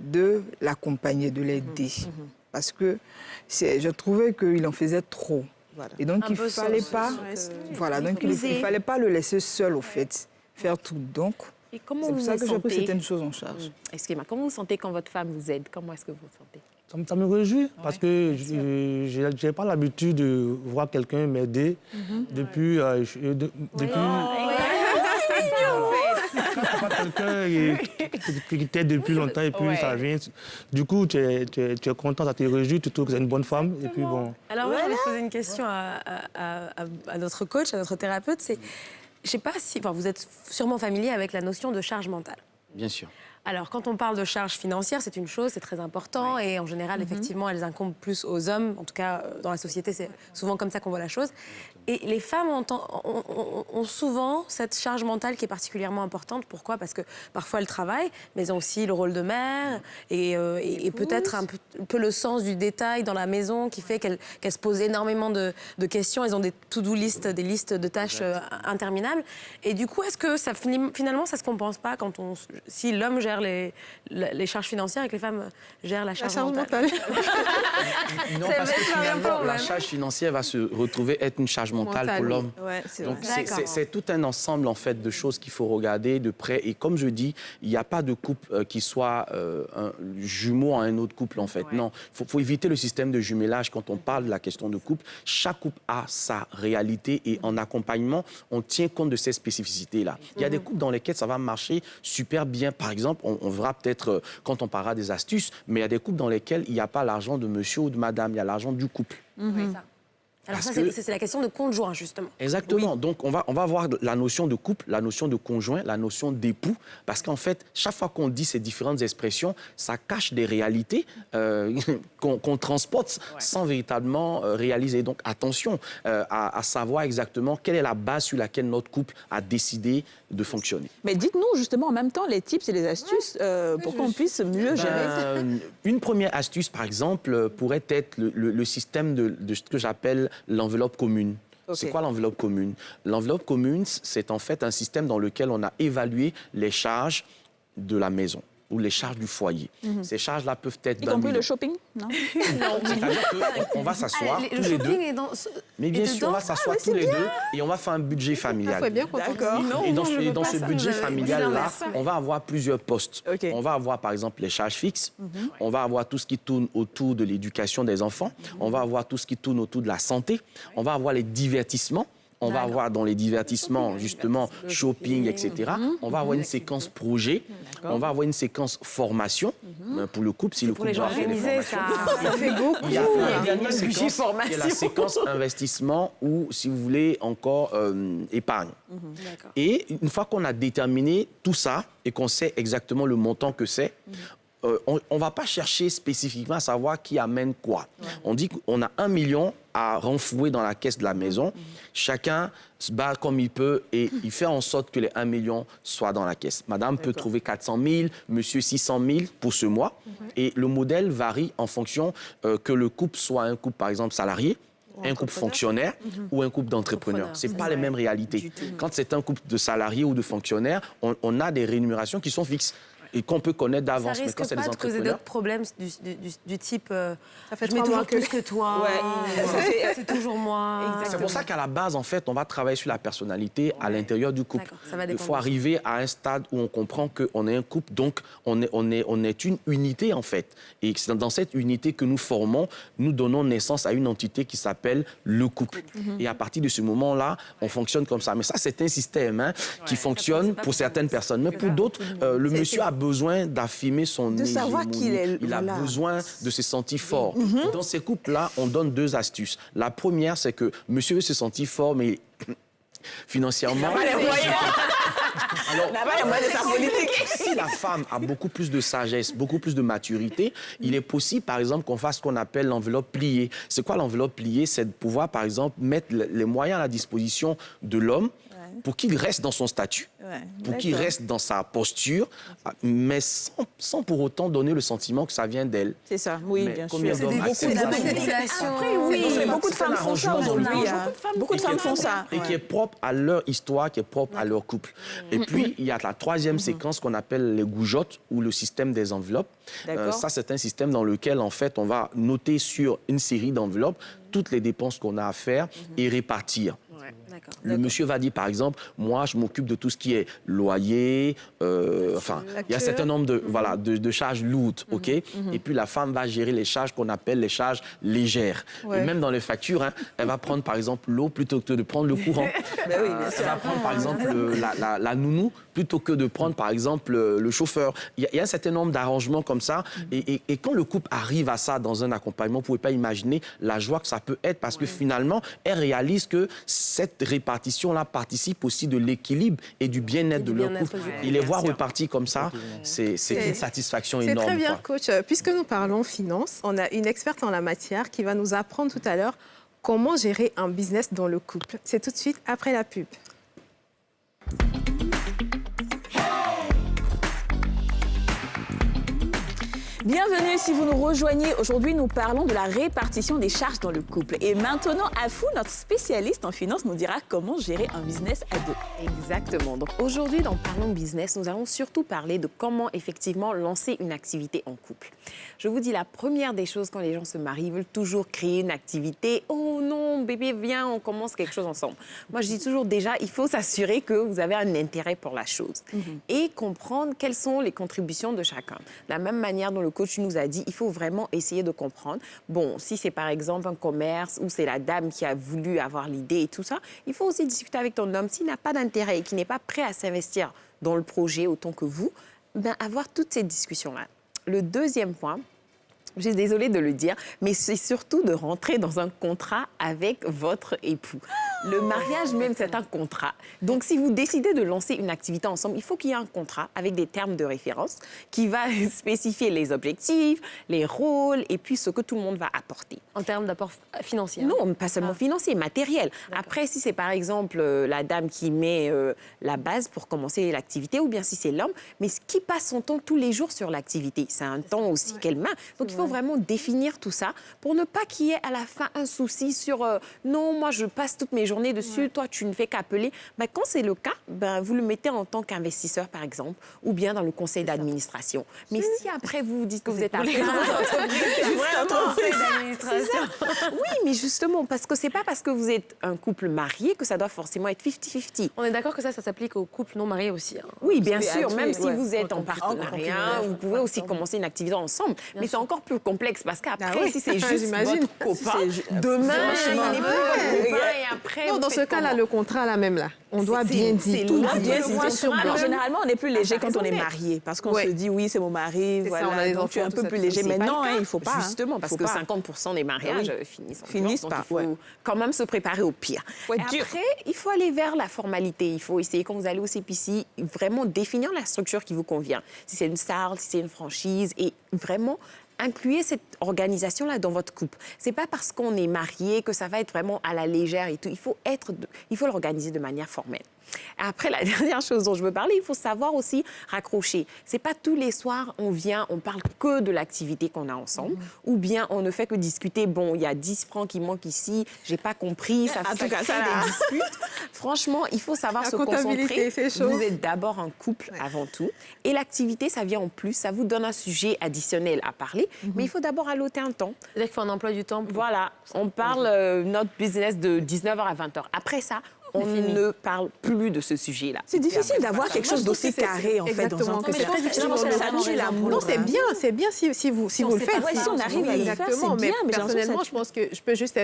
de l'accompagner, de l'aider. Parce que je trouvais qu'il en faisait trop. Voilà. Et donc, il ne fallait pas... Voilà, donc il fallait pas le laisser seul, au fait, faire tout. Donc, c'est pour ça que j'ai pris certaines choses en charge. Excusez-moi, comment vous sentez quand votre femme vous aide? Comment est-ce que vous vous sentez? Ça me réjouit parce que je n'ai pas l'habitude de voir quelqu'un m'aider depuis... pas quelqu'un qui t'aide depuis longtemps et puis ça vient. Du coup, tu es content, ça te réjouit, tu trouves que c'est une bonne femme. Et puis bon. Alors, moi, j'avais posé une question à notre coach, à notre thérapeute. C'est, je sais pas si... Enfin, vous êtes sûrement familier avec la notion de charge mentale. Bien sûr. Alors, quand on parle de charges financières, c'est une chose, c'est très important. Et en général, effectivement, elles incombent plus aux hommes. En tout cas, dans la société, c'est souvent comme ça qu'on voit la chose. Et les femmes ont souvent cette charge mentale qui est particulièrement importante. Pourquoi? Parce que parfois, elles travaillent, mais elles ont aussi le rôle de mère et peut-être un peu le sens du détail dans la maison qui fait qu'elles se posent énormément de questions. Elles ont des to-do list, des listes de tâches interminables. Et du coup, est-ce que finalement, ça ne se compense pas si l'homme gère les charges financières et que les femmes gèrent la charge mentale? Non, parce que finalement, la charge financière va se retrouver être une charge mentale pour l'homme. Ouais, donc, c'est tout un ensemble, en fait, de choses qu'il faut regarder de près. Et comme je dis, il n'y a pas de couple qui soit un jumeau à un autre couple, en fait. Ouais. Non, il faut éviter le système de jumelage quand on parle de la question de couple. Chaque couple a sa réalité et en accompagnement, on tient compte de ces spécificités-là. Il y a des couples dans lesquels ça va marcher super bien. Par exemple, on verra peut-être quand on parlera des astuces, mais il y a des couples dans lesquels il n'y a pas l'argent de monsieur ou de madame, il y a l'argent du couple. Oui, ça. Alors ça, c'est la question de conjoint, justement. Exactement. Oui. Donc, on va voir la notion de couple, la notion de conjoint, la notion d'époux, parce qu'en fait, chaque fois qu'on dit ces différentes expressions, ça cache des réalités qu'on transporte sans véritablement réaliser. Donc, attention à savoir exactement quelle est la base sur laquelle notre couple a décidé de fonctionner. Mais dites-nous, justement, en même temps, les tips et les astuces pour qu'on puisse mieux gérer. Une première astuce, par exemple, pourrait être le système de ce que j'appelle l'enveloppe commune. Okay. C'est quoi l'enveloppe commune? L'enveloppe commune, c'est en fait un système dans lequel on a évalué les charges de la maison ou les charges du foyer. Ces charges-là peuvent être... Y compris le shopping? Non. Non, c'est-à-dire qu'on va s'asseoir tous les deux. Mais bien sûr, on va s'asseoir tous les deux et on va faire un budget familial. D'accord. Et dans ce budget familial-là, on va avoir plusieurs postes. Okay. On va avoir, par exemple, les charges fixes. On va avoir tout ce qui tourne autour de l'éducation des enfants. On va avoir tout ce qui tourne autour de la santé. On va avoir les divertissements. On va avoir dans les divertissements, justement, shopping, etc. On va avoir une séquence projet. On va avoir une séquence formation pour le couple. Si le couple doit faire des formations. Ça fait beaucoup. Il y a la dernière séquence qui est la séquence investissement ou, si vous voulez, encore épargne. Et une fois qu'on a déterminé tout ça et qu'on sait exactement le montant que c'est, on ne va pas chercher spécifiquement à savoir qui amène quoi. On dit qu'on a 1 million à renflouer dans la caisse de la maison. Chacun se bat comme il peut et il fait en sorte que les 1 million soient dans la caisse. Madame peut trouver 400 000, monsieur 600 000 pour ce mois. Et le modèle varie en fonction que le couple soit un couple, par exemple, salarié, un couple fonctionnaire ou un couple d'entrepreneurs. Ce n'est pas les mêmes réalités. Quand c'est un couple de salariés ou de fonctionnaires, on a des rémunérations qui sont fixes et qu'on peut connaître d'avance. Ça risque pas de causer d'autres problèmes du type ça fait je mets toujours plus que toi, c'est toujours moi. C'est pour ça qu'à la base, en fait, on va travailler sur la personnalité à l'intérieur du couple. Il faut arriver à un stade où on comprend qu'on est un couple, donc on est une unité, en fait. Et c'est dans cette unité que nous formons, nous donnons naissance à une entité qui s'appelle le couple. Et à partir de ce moment-là, on fonctionne comme ça. Mais ça, c'est un système qui fonctionne pour certaines personnes. Mais pour d'autres, le monsieur a besoin d'affirmer son hégémonie. Savoir qu'il est... Il a besoin de se sentir fort. Dans ces couples-là, on donne 2 astuces. La première, c'est que monsieur veut se sentir fort, mais financièrement... Alors, si la femme a beaucoup plus de sagesse, beaucoup plus de maturité, il est possible, par exemple, qu'on fasse ce qu'on appelle l'enveloppe pliée. C'est quoi l'enveloppe pliée? C'est de pouvoir, par exemple, mettre les moyens à la disposition de l'homme pour qu'il reste dans son statut, pour qu'il reste dans sa posture, mais sans pour autant donner le sentiment que ça vient d'elle. C'est ça, oui, bien sûr. C'est la manipulation. Beaucoup de femmes font ça aujourd'hui. Beaucoup de femmes font ça. Et qui est propre à leur histoire, qui est propre à leur couple. Et puis, il y a la 3e séquence qu'on appelle les goujottes ou le système des enveloppes. Ça, c'est un système dans lequel, en fait, on va noter sur une série d'enveloppes toutes les dépenses qu'on a à faire et répartir. Le monsieur va dire, par exemple, moi, je m'occupe de tout ce qui est loyer, enfin, il y a un certain nombre de charges lourdes, OK? Et puis, la femme va gérer les charges qu'on appelle les charges légères. Et même dans les factures, elle va prendre, par exemple, l'eau plutôt que de prendre le courant. Elle va prendre, par exemple, la nounou plutôt que de prendre, par exemple, le chauffeur. Il y a un certain nombre d'arrangements comme ça. Et quand le couple arrive à ça dans un accompagnement, vous ne pouvez pas imaginer la joie que ça peut être parce que finalement, elle réalise que cette répartitions-là participent aussi de l'équilibre et du bien-être de leur couple. Et les voir repartis comme ça, c'est une satisfaction énorme. C'est très bien, quoi. coach. Puisque nous parlons finance, on a une experte en la matière qui va nous apprendre tout à l'heure comment gérer un business dans le couple. C'est tout de suite après la pub. Bienvenue si vous nous rejoignez. Aujourd'hui, nous parlons de la répartition des charges dans le couple. Et maintenant, Afou, notre spécialiste en finance, nous dira comment gérer un business à deux. Exactement. Donc aujourd'hui, dans Parlons Business, nous allons surtout parler de comment effectivement lancer une activité en couple. Je vous dis, la première des choses quand les gens se marient, ils veulent toujours créer une activité. Oh non, bébé, viens, on commence quelque chose ensemble. Moi, je dis toujours déjà, il faut s'assurer que vous avez un intérêt pour la chose et comprendre quelles sont les contributions de chacun. De la même manière dont le coach nous a dit, il faut vraiment essayer de comprendre. Bon, si c'est par exemple un commerce où c'est la dame qui a voulu avoir l'idée et tout ça, il faut aussi discuter avec ton homme. S'il n'a pas d'intérêt et qu'il n'est pas prêt à s'investir dans le projet autant que vous, ben avoir toutes ces discussions-là. Le deuxième point, je suis désolée de le dire, mais c'est surtout de rentrer dans un contrat avec votre époux. Le mariage même, c'est un contrat. Donc, si vous décidez de lancer une activité ensemble, il faut qu'il y ait un contrat avec des termes de référence qui va spécifier les objectifs, les rôles et puis ce que tout le monde va apporter. En termes d'apport financier? Non, pas seulement financier, matériel. Après, si c'est par exemple la dame qui met la base pour commencer l'activité ou bien si c'est l'homme, mais qui passe son temps tous les jours sur l'activité, c'est un temps aussi qu'elle met. Donc, il faut vraiment définir tout ça pour ne pas qu'il y ait à la fin un souci sur non, moi, je passe toutes mes journées dessus, toi, tu ne fais qu'appeler. Ben, quand c'est le cas, ben, vous le mettez en tant qu'investisseur, par exemple, ou bien dans le conseil d'administration. Mais si après, vous dites que vous êtes après... Oui, mais justement, parce que c'est pas parce que vous êtes un couple marié que ça doit forcément être 50-50. On est d'accord que ça s'applique aux couples non mariés aussi. Hein. Oui, bien sûr. Même si vous êtes en partenariat, vous pouvez aussi commencer une activité ensemble. Mais c'est encore plus complexe parce qu'après, si c'est juste votre copain, demain, il n'est plus votre copain et après... Non, dans ce cas-là, le contrat, là même, là, on doit bien dire tout. Généralement, on est plus léger quand on est marié parce qu'on se dit, oui, c'est mon mari, voilà, donc tu es un peu plus léger. Mais non, il ne faut pas. Justement, parce que 50% des mariages finissent par... Il faut quand même se préparer au pire. Après, il faut aller vers la formalité. Il faut essayer, quand vous allez au CPC, vraiment définir la structure qui vous convient. Si c'est une salle, si c'est une franchise, et vraiment incluez cette organisation-là dans votre couple. C'est pas parce qu'on est marié que ça va être vraiment à la légère et tout. Il faut l'organiser de manière formelle. Après, la dernière chose dont je veux parler, il faut savoir aussi raccrocher. C'est pas tous les soirs, on parle que de l'activité qu'on a ensemble, ou bien on ne fait que discuter, bon, il y a 10 francs qui manquent ici, j'ai pas compris, ça fait des disputes. Franchement, il faut savoir se concentrer. Vous êtes d'abord un couple avant tout, et l'activité, ça vient en plus, ça vous donne un sujet additionnel à parler, mais il faut d'abord alloter un temps. C'est-à-dire qu'il faut un emploi du temps. Voilà, on parle notre business de 19h à 20h. Après ça, on ne parle plus de ce sujet-là. C'est difficile d'avoir quelque chose d'aussi carré, en fait, dans un couple. Non, c'est bien si vous le faites. Si on arrive à le faire, c'est bien. Mais personnellement, je pense que je peux juste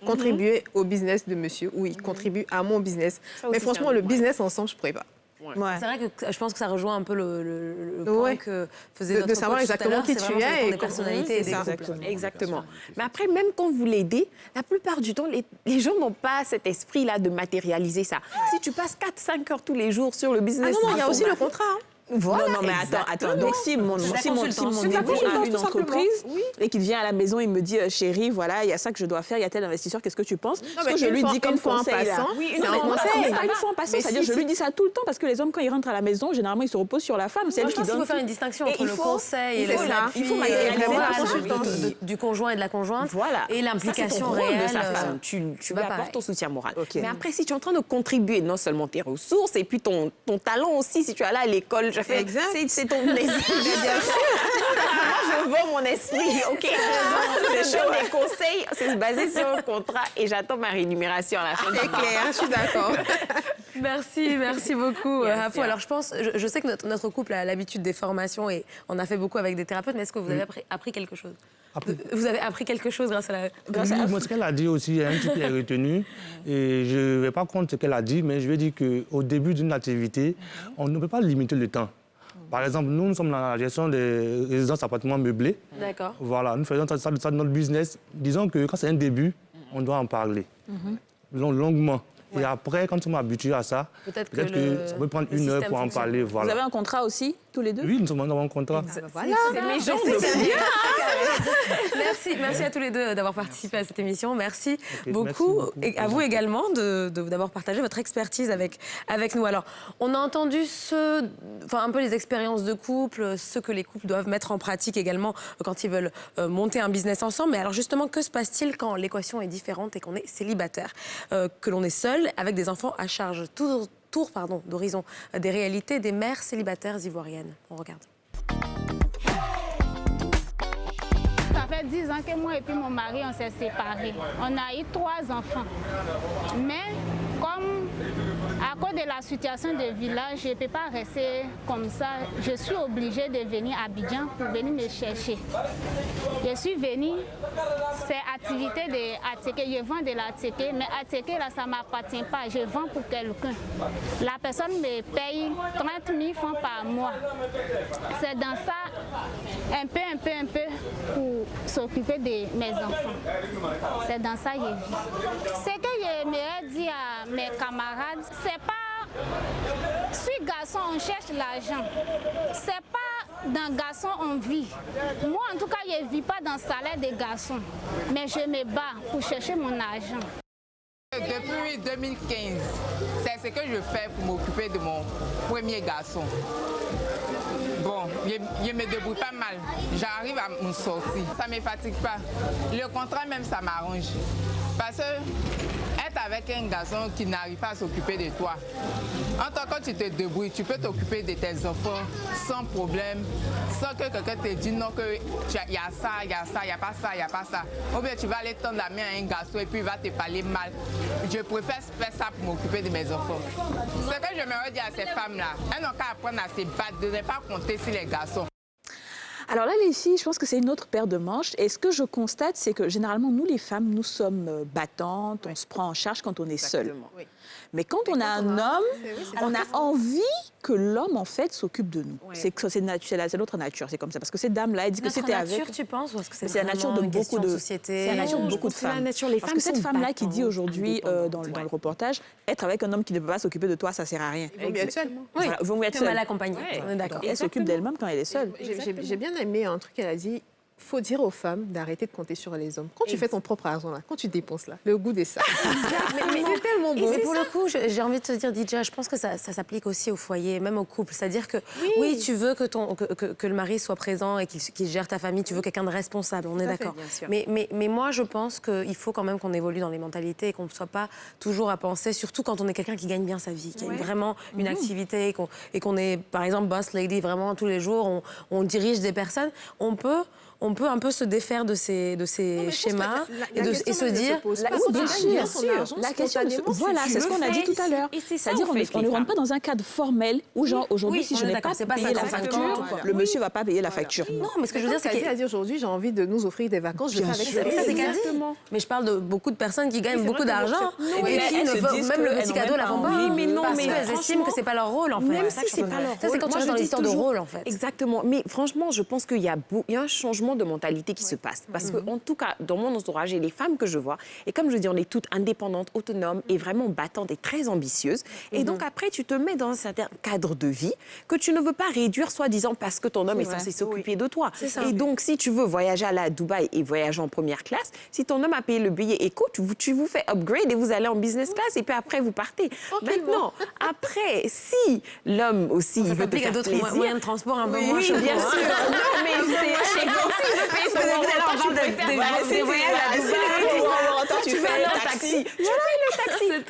contribuer au business de monsieur ou il contribue à mon business. Mais franchement, le business ensemble, je ne pourrais pas. Ouais. C'est vrai que je pense que ça rejoint un peu le point que faisait notre de savoir coach exactement tout à l'heure, qui tu es et des personnalités et des couples. Exactement. Mais après, même quand vous l'aidez, la plupart du temps, les gens n'ont pas cet esprit-là de matérialiser ça. Si tu passes 4-5 heures tous les jours sur le business... Ah non, il y a aussi le contrat. Voilà, non, mais attends. Donc, si mon époux a une entreprise et qu'il vient à la maison, il me dit, chérie, voilà, il y a ça que je dois faire, il y a tel investisseur, qu'est-ce que tu penses? Ce que je lui dis comme conseil, là. C'est un conseil. Une fois en passant, c'est-à-dire, je lui dis ça tout le temps parce que les hommes, quand ils rentrent à la maison, généralement, ils se reposent sur la femme. C'est elle qui donne. Il faut faire une distinction entre le conseil et l'appui, il faut matérialiser du conjoint et de la conjointe et l'implication réelle de sa femme. Tu lui apportes ton soutien moral. Mais après, si tu es en train de contribuer non seulement tes ressources et puis ton talent aussi, si tu es allé à l'école, c'est ton plaisir. Je vends mon esprit, OK? Je donne des conseils, c'est basé sur un contrat et j'attends ma rémunération à la fin. C'est clair, je suis d'accord. Merci beaucoup, Afou. Alors, je sais que notre couple a l'habitude des formations et on a fait beaucoup avec des thérapeutes, mais est-ce que vous avez appris quelque chose? Vous avez appris quelque chose grâce à la... Moi, ce qu'elle a dit aussi, il y a un truc qui est retenu. Et je ne vais pas contre ce qu'elle a dit, mais je vais dire qu'au début d'une activité, on ne peut pas limiter le temps. Par exemple, nous sommes dans la gestion des résidences appartements meublés. D'accord. Voilà, nous faisons ça de notre business. Disons que quand c'est un début, on doit en parler longuement. Et après, quand on m'habitue à ça, peut-être que ça peut prendre 1 heure pour en parler. Voilà. Vous avez un contrat aussi, tous les deux? Oui, nous sommes dans un contrat. Voilà, merci à tous les deux d'avoir participé à cette émission. Merci beaucoup. Et à vous également d'avoir partagé votre expertise avec nous. Alors, on a entendu un peu les expériences de couple, ce que les couples doivent mettre en pratique également quand ils veulent monter un business ensemble. Mais alors justement, que se passe-t-il quand l'équation est différente et qu'on est célibataire, que l'on est seul avec des enfants à charge? Tour d'horizon des réalités des mères célibataires ivoiriennes. On regarde. Ça fait 10 ans que moi et puis mon mari, on s'est séparés. On a eu 3 enfants. Mais comme à cause de la situation de village, je ne peux pas rester comme ça. Je suis obligée de venir à Abidjan pour venir me chercher. Je suis venue, c'est activité de ATK. Je vends de l'ATK, mais ATK, là, ça ne m'appartient pas. Je vends pour quelqu'un. La personne me paye 30 000 francs par mois. C'est dans ça, un peu, pour s'occuper de mes enfants. C'est dans ça que je vis. Ce que j'aimerais dire à mes camarades, c'est pas si garçon on cherche l'argent, c'est pas dans garçon on vit. Moi en tout cas je ne vis pas dans le salaire des garçons, mais je me bats pour chercher mon argent. Depuis 2015, c'est ce que je fais pour m'occuper de mon premier garçon. Bon, je me débrouille pas mal. J'arrive à me sortir. Ça ne me fatigue pas. Le contrat même, ça m'arrange. Parce que être avec un garçon qui n'arrive pas à s'occuper de toi, en tant que tu te débrouilles, tu peux t'occuper de tes enfants sans problème, sans que quelqu'un te dise non, qu'il y a ça, il n'y a pas ça, il n'y a pas ça. Ou bien tu vas aller tendre la main à un garçon et puis il va te parler mal. Je préfère faire ça pour m'occuper de mes enfants. Ce que j'aimerais dire à ces femmes-là, elles n'ont qu'à apprendre à se battre, de ne pas compter sur les garçons. Alors là, les filles, je pense que c'est une autre paire de manches. Et ce que je constate, c'est que généralement, nous, les femmes, nous sommes battantes, on se prend en charge quand on est seul. Oui. Mais quand on a un homme, on a envie que l'homme, en fait, s'occupe de nous. Oui. C'est notre nature, c'est comme ça. Parce que cette dame-là, elle dit que c'était avec... C'est la nature, tu penses, ou est-ce que c'est la nature de beaucoup de société? C'est la nature de beaucoup de femmes. Parce que cette femme-là qui dit aujourd'hui, dans le reportage, être avec un homme qui ne peut pas s'occuper de toi, ça ne sert à rien. Il vaut mieux être seul. Oui, il vaut mieux être seul. Mal accompagnée. On est d'accord. Et elle s'occupe d'elle-même quand elle est seule. J'ai bien aimé un truc qu'elle a dit. Il faut dire aux femmes d'arrêter de compter sur les hommes. Quand tu fais ton propre argent, là, quand tu dépenses, là, le goût des ça. mais c'est tellement beau. Mais pour le coup, j'ai envie de te dire, Dija, je pense que ça s'applique aussi au foyer, même au couple. C'est-à-dire que, oui, tu veux que le mari soit présent et qu'il gère ta famille, tu veux quelqu'un de responsable, on est d'accord. Mais moi, je pense qu'il faut quand même qu'on évolue dans les mentalités et qu'on ne soit pas toujours à penser, surtout quand on est quelqu'un qui gagne bien sa vie, qui a vraiment une activité et qu'on est, par exemple, boss lady, vraiment tous les jours, on dirige des personnes, on peut un peu se défaire de ces schémas et se dire... Bien sûr. La question, voilà, c'est ce qu'on a dit tout à l'heure. C'est-à-dire qu'on ne rentre pas dans un cadre formel où, genre, aujourd'hui, si je n'ai pas payé la facture, le monsieur ne va pas payer la facture. Non, mais ce que je veux dire, c'est qu'elle a dit aujourd'hui, j'ai envie de nous offrir des vacances, je vais faire avec ça. Ça, c'est qu'elle dit. Mais je parle de beaucoup de personnes qui gagnent beaucoup d'argent et qui ne veulent même le petit cadeau, la vont pas. Mais non, mais elles estiment que c'est pas leur rôle, en fait. Même si c'est pas leur rôle. Ça, c'est quand tu restes dans l'histoire de rôle, en fait. Exactement. Mais franchement, je pense qu'il y a un changement de mentalité qui se passe. Parce que, en tout cas, dans mon entourage et les femmes que je vois, et comme je dis, on est toutes indépendantes, autonomes et vraiment battantes et très ambitieuses. Et donc, après, tu te mets dans un certain cadre de vie que tu ne veux pas réduire, soi-disant, parce que ton homme est censé s'occuper de toi. Et donc, si tu veux voyager à Dubaï et voyager en première classe, si ton homme a payé le billet éco, tu vous fais upgrade et vous allez en business class et puis après, vous partez. Maintenant, après, si l'homme aussi il veut te faire plaisir... d'autres moyens de transport un peu moins chauds. Oui, bien sûr. Non, mais c'est exemple. Si je paye son tu fais le taxi.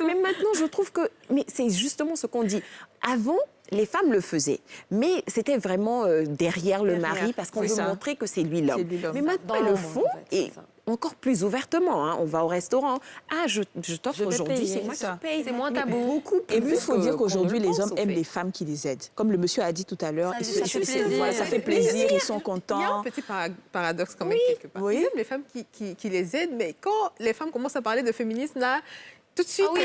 Mais maintenant, je trouve que c'est justement ce qu'on dit. Avant, les femmes le faisaient, mais c'était vraiment derrière le mari parce qu'on veut montrer que c'est lui l'homme. Mais maintenant, ils le font et encore plus ouvertement. Hein. On va au restaurant. Ah, je t'offre aujourd'hui, c'est moi qui paye. C'est moins tabou. Et puis, il faut dire qu'aujourd'hui, les hommes aiment les femmes qui les aident. Comme le monsieur a dit tout à l'heure, ça fait plaisir, ils sont contents. Il y a un petit paradoxe quand même quelque part. Ils aiment les femmes qui les aident, mais quand les femmes commencent à parler de féminisme, là, tout de suite. Ah oui,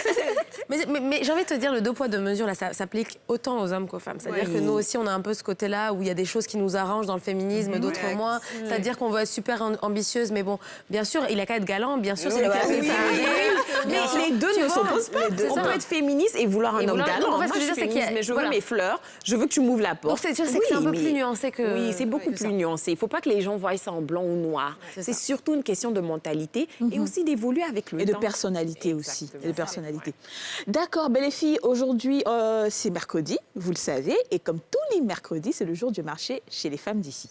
c'est ça. Mais j'ai envie de te dire, le 2 poids 2 mesures, là, ça s'applique autant aux hommes qu'aux femmes. C'est-à-dire que nous aussi, on a un peu ce côté-là où il y a des choses qui nous arrangent dans le féminisme, d'autres moins. C'est-à-dire qu'on veut être super ambitieuse, mais bon, bien sûr, il a qu'à être galant, bien sûr, c'est lui qui a fait ça. Mais les deux ne s'opposent pas. On peut être féministe et vouloir un homme galant. En fait, ce que je veux dire, c'est qu'il y a... mais je veux mes fleurs, je veux que tu m'ouvres la porte. Donc, c'est un peu plus nuancé que... Oui, c'est beaucoup plus nuancé. Il ne faut pas que les gens voient ça en blanc ou noir. C'est surtout une question de mentalité et aussi d'évoluer avec le temps. Et de personnalité aussi. Et de personnalité. D'accord, les filles, aujourd'hui, c'est mercredi, vous le savez, et comme tous les mercredis, c'est le jour du marché chez les femmes d'ici.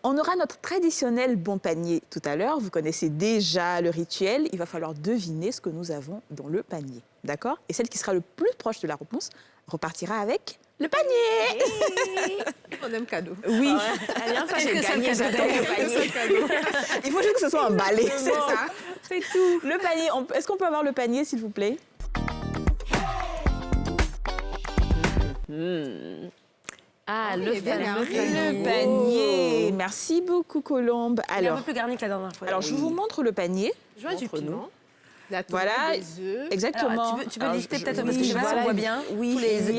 On aura notre traditionnel bon panier tout à l'heure. Vous connaissez déjà le rituel. Il va falloir deviner ce que nous avons dans le panier. D'accord? Et celle qui sera le plus proche de la réponse repartira avec le panier. On aime cadeau. Oui. Allez, enfin, j'ai gagné, j'attends le panier. Il faut juste que ce soit emballé. C'est ça. C'est tout. Le panier, est-ce qu'on peut avoir le panier, s'il vous plaît? Ah, oui, le Le panier. Merci beaucoup, Colombe. Il est un Alors, peu plus garni que la dernière fois. je vous montre le panier. Je vois du piment. La tomate, Voilà, des œufs. exactement. Alors, tu peux lister peut-être parce que je sais pas si on voit bien. Oui, Il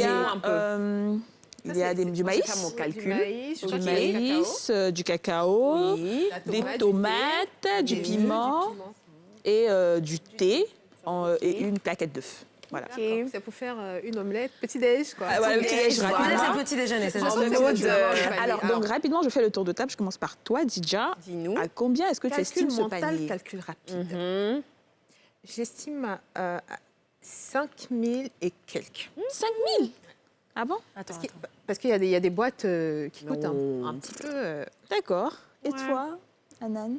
y a, du maïs, mon calcul. du cacao, Oui. des tomates, du piment et du thé et une plaquette d'œufs. Voilà. C'est pour faire une omelette, petit-déj, quoi. Voilà, le petit-déj, C'est rapidement. le petit déjeuner, c'est ça. Alors, donc, rapidement, je fais le tour de table. Je commence par toi, Dija. Dis-nous. À combien est-ce que tu estimes ce panier? Calcul rapide. J'estime à 5 000 et quelques. 5 000. Ah bon? Parce qu'il y a des boîtes qui coûtent un petit peu... D'accord. Et toi, Anan?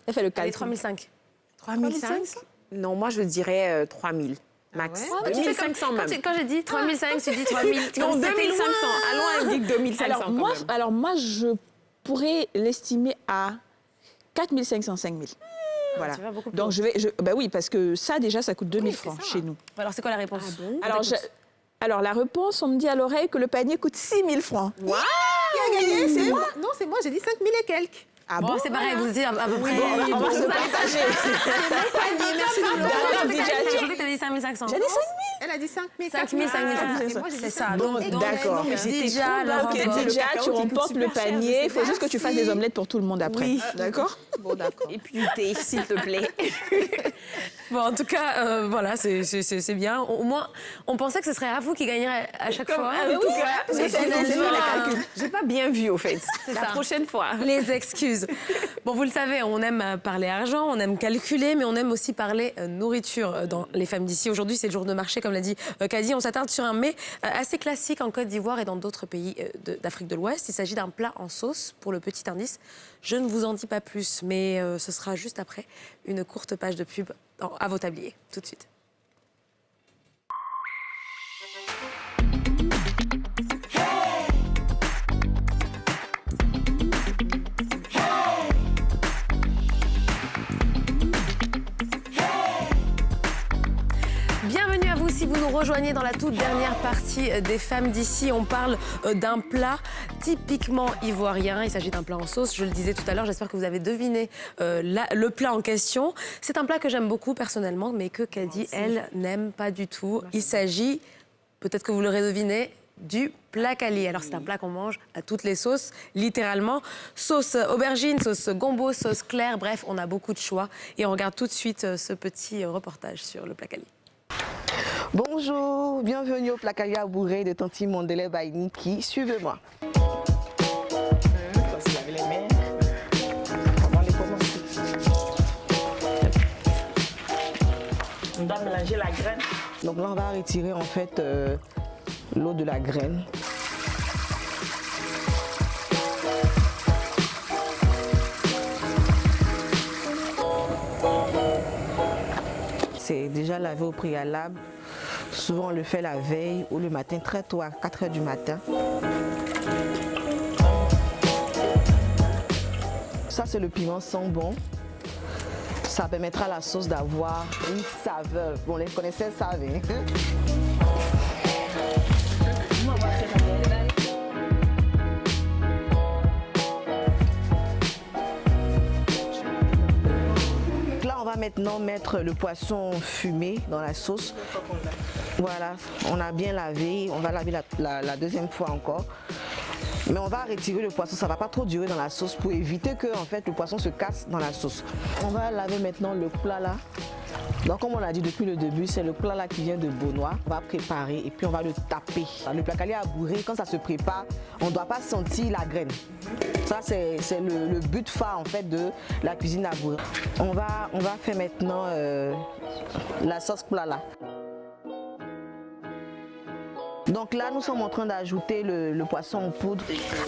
Elle fait le Allez, calcul. 3005. 3500? Non, moi, je dirais 3000. Max. Ah ouais? 2500 même. Quand j'ai dit 3005, tu dis 3000. Non, 2500. Allons à 2500 Alors moi, je pourrais l'estimer à 4500, 5000. Voilà. Tu vas beaucoup plus Donc bah oui, parce que ça déjà, ça coûte 2000 francs chez nous. Alors, c'est quoi la réponse? Alors la réponse, on me dit à l'oreille que le panier coûte 6000 francs. Qui a gagné? C'est moi. Non, c'est moi, j'ai dit 5 000 et quelques. Ah Bon, c'est pareil, vous dites à peu près. on va se partager. Je pensais que tu avais dit 5500. J'ai dit 5000. Elle a dit 5 000. 5 000, 5 000. Et moi, j'ai dit C'est 5 ça. 000. Bon, d'accord. Déjà, alors, Ok, déjà, tu remportes le panier. Il faut juste que tu fasses des omelettes pour tout le monde après. Oui. D'accord? Bon, d'accord. Et puis du thé, s'il te plaît. Bon, en tout cas, voilà, c'est bien. Au moins, on pensait que ce serait à vous qui gagnerait à chaque fois. En tout cas, Mais finalement, j'ai pas bien vu, au fait. C'est La ça. prochaine fois. Les excuses. Bon, vous le savez, on aime parler argent, on aime calculer, mais on aime aussi parler nourriture dans Les Femmes d'ici. Aujourd'hui, c'est le jour de marché, comme l'a dit Kadi. On s'attarde sur un mets assez classique en Côte d'Ivoire et dans d'autres pays d'Afrique de l'Ouest. Il s'agit d'un plat en sauce, pour le petit indice. Je ne vous en dis pas plus, mais ce sera juste après une courte page de pub à vos tabliers. Tout de suite. Bienvenue à vous si vous nous rejoignez dans la toute dernière partie des Femmes d'ici. On parle d'un plat typiquement ivoirien. Il s'agit d'un plat en sauce, je le disais tout à l'heure. J'espère que vous avez deviné le plat en question. C'est un plat que j'aime beaucoup personnellement, mais que Kadi, elle, n'aime pas du tout. Il s'agit, peut-être que vous l'aurez deviné, du placali. Alors c'est un plat qu'on mange à toutes les sauces, littéralement. Sauce aubergine, sauce gombo, sauce claire, bref, on a beaucoup de choix. Et on regarde tout de suite ce petit reportage sur le placali. Bonjour, bienvenue au Placali à bourré de Tanti Mondele by Niki. Suivez-moi. On doit mélanger la graine. Donc là, on va retirer en fait l'eau de la graine. C'est déjà lavé au préalable. Souvent, on le fait la veille ou le matin, très tôt, à 4 h du matin. Ça, c'est le piment Sambon. Ça permettra à la sauce d'avoir une saveur. Bon, les connaisseurs savent. Hein? maintenant mettre le poisson fumé dans la sauce. Voilà, on a bien lavé, on va laver la deuxième fois encore. Mais on va retirer le poisson, ça ne va pas trop durer dans la sauce pour éviter que en fait, le poisson se casse dans la sauce. On va laver maintenant le plat là. Donc comme on a dit depuis le début, c'est le plat là qui vient de Beaunois. On va préparer et puis on va le taper. Le placali abouré, quand ça se prépare, on ne doit pas sentir la graine. Ça c'est le but phare en fait de la cuisine abourée. On va faire maintenant la sauce plat là. Donc là, nous sommes en train d'ajouter le poisson en poudre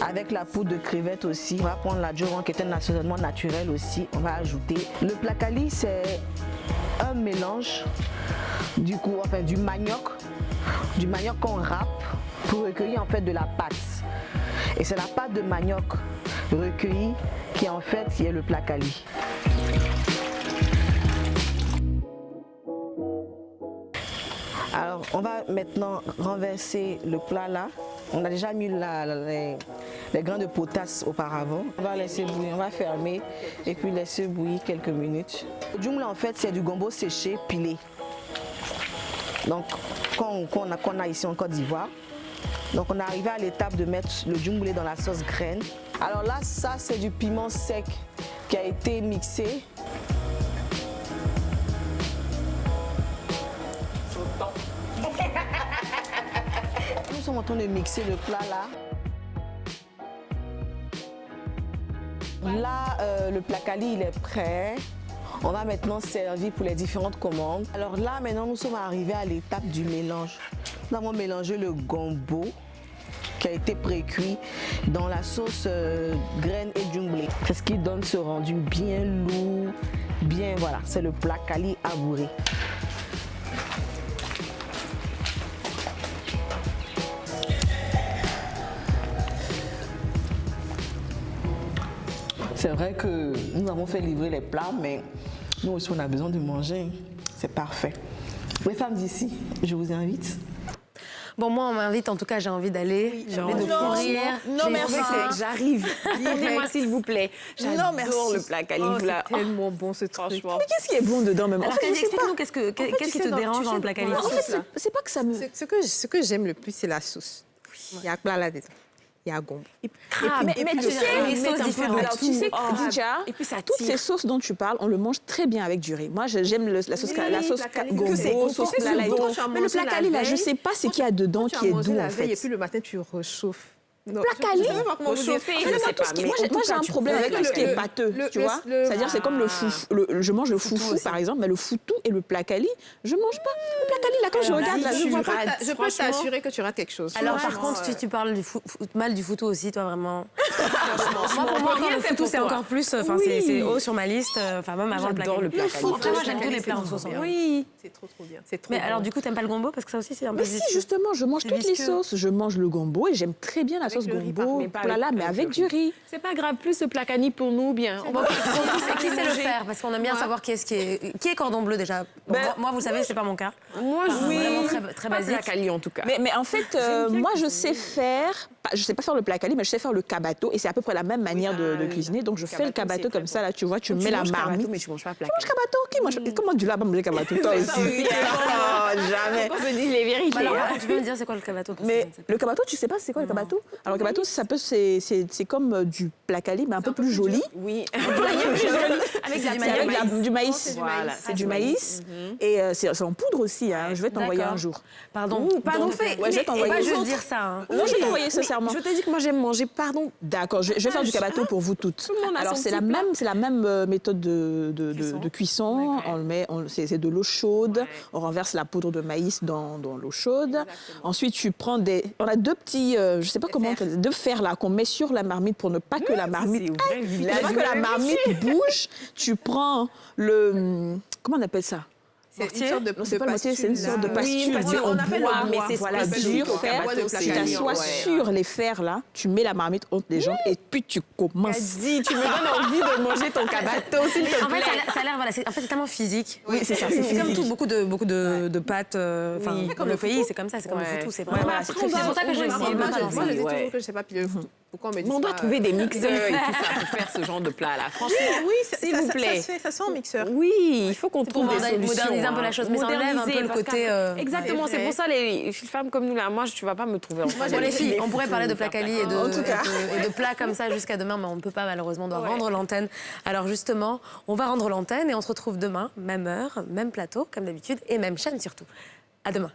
avec la poudre de crevettes aussi. On va prendre la djoran qui est un assaisonnement naturel aussi. On va ajouter. Le placali, c'est un mélange du manioc qu'on râpe pour recueillir en fait de la pâte. Et c'est la pâte de manioc recueillie qui est le placali. Alors, on va maintenant renverser le plat là. On a déjà mis les grains de potasse auparavant. On va laisser bouillir, on va fermer et puis laisser bouillir quelques minutes. Le djumble en fait, c'est du gombo séché pilé. Donc, qu'on a ici en Côte d'Ivoire. Donc, on est arrivé à l'étape de mettre le djumble dans la sauce graine. Alors là, ça, c'est du piment sec qui a été mixé. Nous sommes en train de mixer le plat là. Là, le placali, il est prêt. On va maintenant servir pour les différentes commandes. Alors là, maintenant, nous sommes arrivés à l'étape du mélange. Nous avons mélangé le gombo qui a été pré-cuit dans la sauce graine et djumble. C'est ce qui donne ce rendu bien lourd, bien voilà, c'est le placali abouré. C'est vrai que nous avons fait livrer les plats, mais nous aussi on a besoin de manger. C'est parfait. Les femmes d'ici, je vous invite. Bon, moi, on m'invite, en tout cas, j'ai envie d'aller, j'ai envie de courir. Non, merci. J'arrive. Moi, s'il vous plaît. J'adore le placali. C'est tellement bon ce truc. Mais qu'est-ce qui est bon dedans même? Alors, explique-nous, qu'est-ce qui te dérange dans le placali? En fait, c'est pas que ça me... Ce que j'aime le plus, c'est la sauce. Il y a plat là-dedans. Il y a gombo. Mais tu sais, les sauces différentes. Tu sais, Khadija, toutes ces sauces dont tu parles, on le mange très bien avec du riz. Moi, j'aime la sauce gombo, sauce plala et tout. Mais le placali, là, je sais pas ce qu'il y a dedans qui est doux, en fait. Et puis le matin, tu réchauffes. Placali, moi j'ai un problème avec tout ce qui est pâteux, tu vois. C'est-à-dire c'est comme le foufou. Je mange le foufou par exemple, mais le foutou et le placali, je mange pas. Le placali là quand je regarde là, je peux t'assurer que tu rates quelque chose. Alors par contre, tu parles mal du foutou aussi, toi vraiment. Moi pour moi le foutou c'est encore plus, enfin c'est haut sur ma liste, enfin même avant le placali. Moi j'aime tous les plats en sauce. Oui. C'est trop bien. Mais alors du coup t'aimes pas le gombo parce que ça aussi c'est un peu. Mais si justement, je mange toutes les sauces, je mange le gombo et j'aime très bien la sauce gombo, plala, mais avec du riz. C'est pas grave, plus le placani pour nous, bien. Qui sait le faire? Parce qu'on aime bien savoir qui est cordon bleu déjà. Moi, vous savez, c'est pas mon cas. Moi, vraiment très basique. Placali en tout cas. Mais en fait, moi, je sais pas faire le placali, mais je sais faire le cabato et c'est à peu près la même manière de cuisiner. Donc, je fais le cabato comme ça, là, tu vois, tu mets la marmite. Mais tu manges pas Tu manges cabato? Qui mange? Comment tu l'as pas mangé cabato? Toi aussi. Jamais. On se dit les vérités. Alors, tu peux me dire c'est quoi le cabato? Mais le cabato, tu sais pas c'est quoi le cabato? Alors, le cabato, c'est comme du placali, mais un peu plus joli. Oui. Avec du maïs. Voilà, c'est du maïs. Et c'est en poudre aussi. Je vais t'envoyer un jour. Pardon. Ouais, je vais t'envoyer. Pas juste dire ça. Non, je vais t'envoyer sincèrement. Je te dis que moi j'aime manger, pardon. D'accord, je vais faire du cabato pour vous toutes. Alors c'est la même méthode de cuisson. C'est de l'eau chaude. On renverse la poudre de maïs dans l'eau chaude. Ensuite tu prends on a deux petits, je sais pas comment, deux fers là qu'on met sur la marmite pour ne pas que la marmite bouge. Tu prends comment on appelle ça? C'est une sorte de pastule. C'est une sorte de pastule. On appelle le bois, mais voilà, dur fer. Tu t'assois sur les fers là, tu mets la marmite entre les jambes et puis tu commences. Vas-y, tu me donnes envie de manger ton cabato, s'il te plaît. En fait, ça a l'air, voilà, en fait, c'est tellement physique. Oui, c'est ça. C'est comme tout, beaucoup de pâtes. Enfin, comme le pays, c'est comme ça, c'est comme le foutou. C'est vraiment. C'est pour ça que je Moi, je dis toujours que je sais pas piler le foutou. pourquoi on me dit Mais on pas, doit trouver des mixeurs et tout ça pour faire ce genre de plat-là. Franchement, oui, s'il vous plaît. Ça se fait en mixeur. Oui, il faut qu'on trouve des solutions. Moderniser un peu la chose, mais ça enlève un peu le côté... Exactement, c'est pour ça, les femmes comme nous, là, moi, tu vas pas me trouver en train Bon, les filles, on pourrait parler de plats quali et En tout cas. de plats comme ça jusqu'à demain, mais on ne peut pas, malheureusement, on doit rendre l'antenne. Alors justement, on va rendre l'antenne et on se retrouve demain, même heure, même plateau, comme d'habitude, et même chaîne surtout. À demain.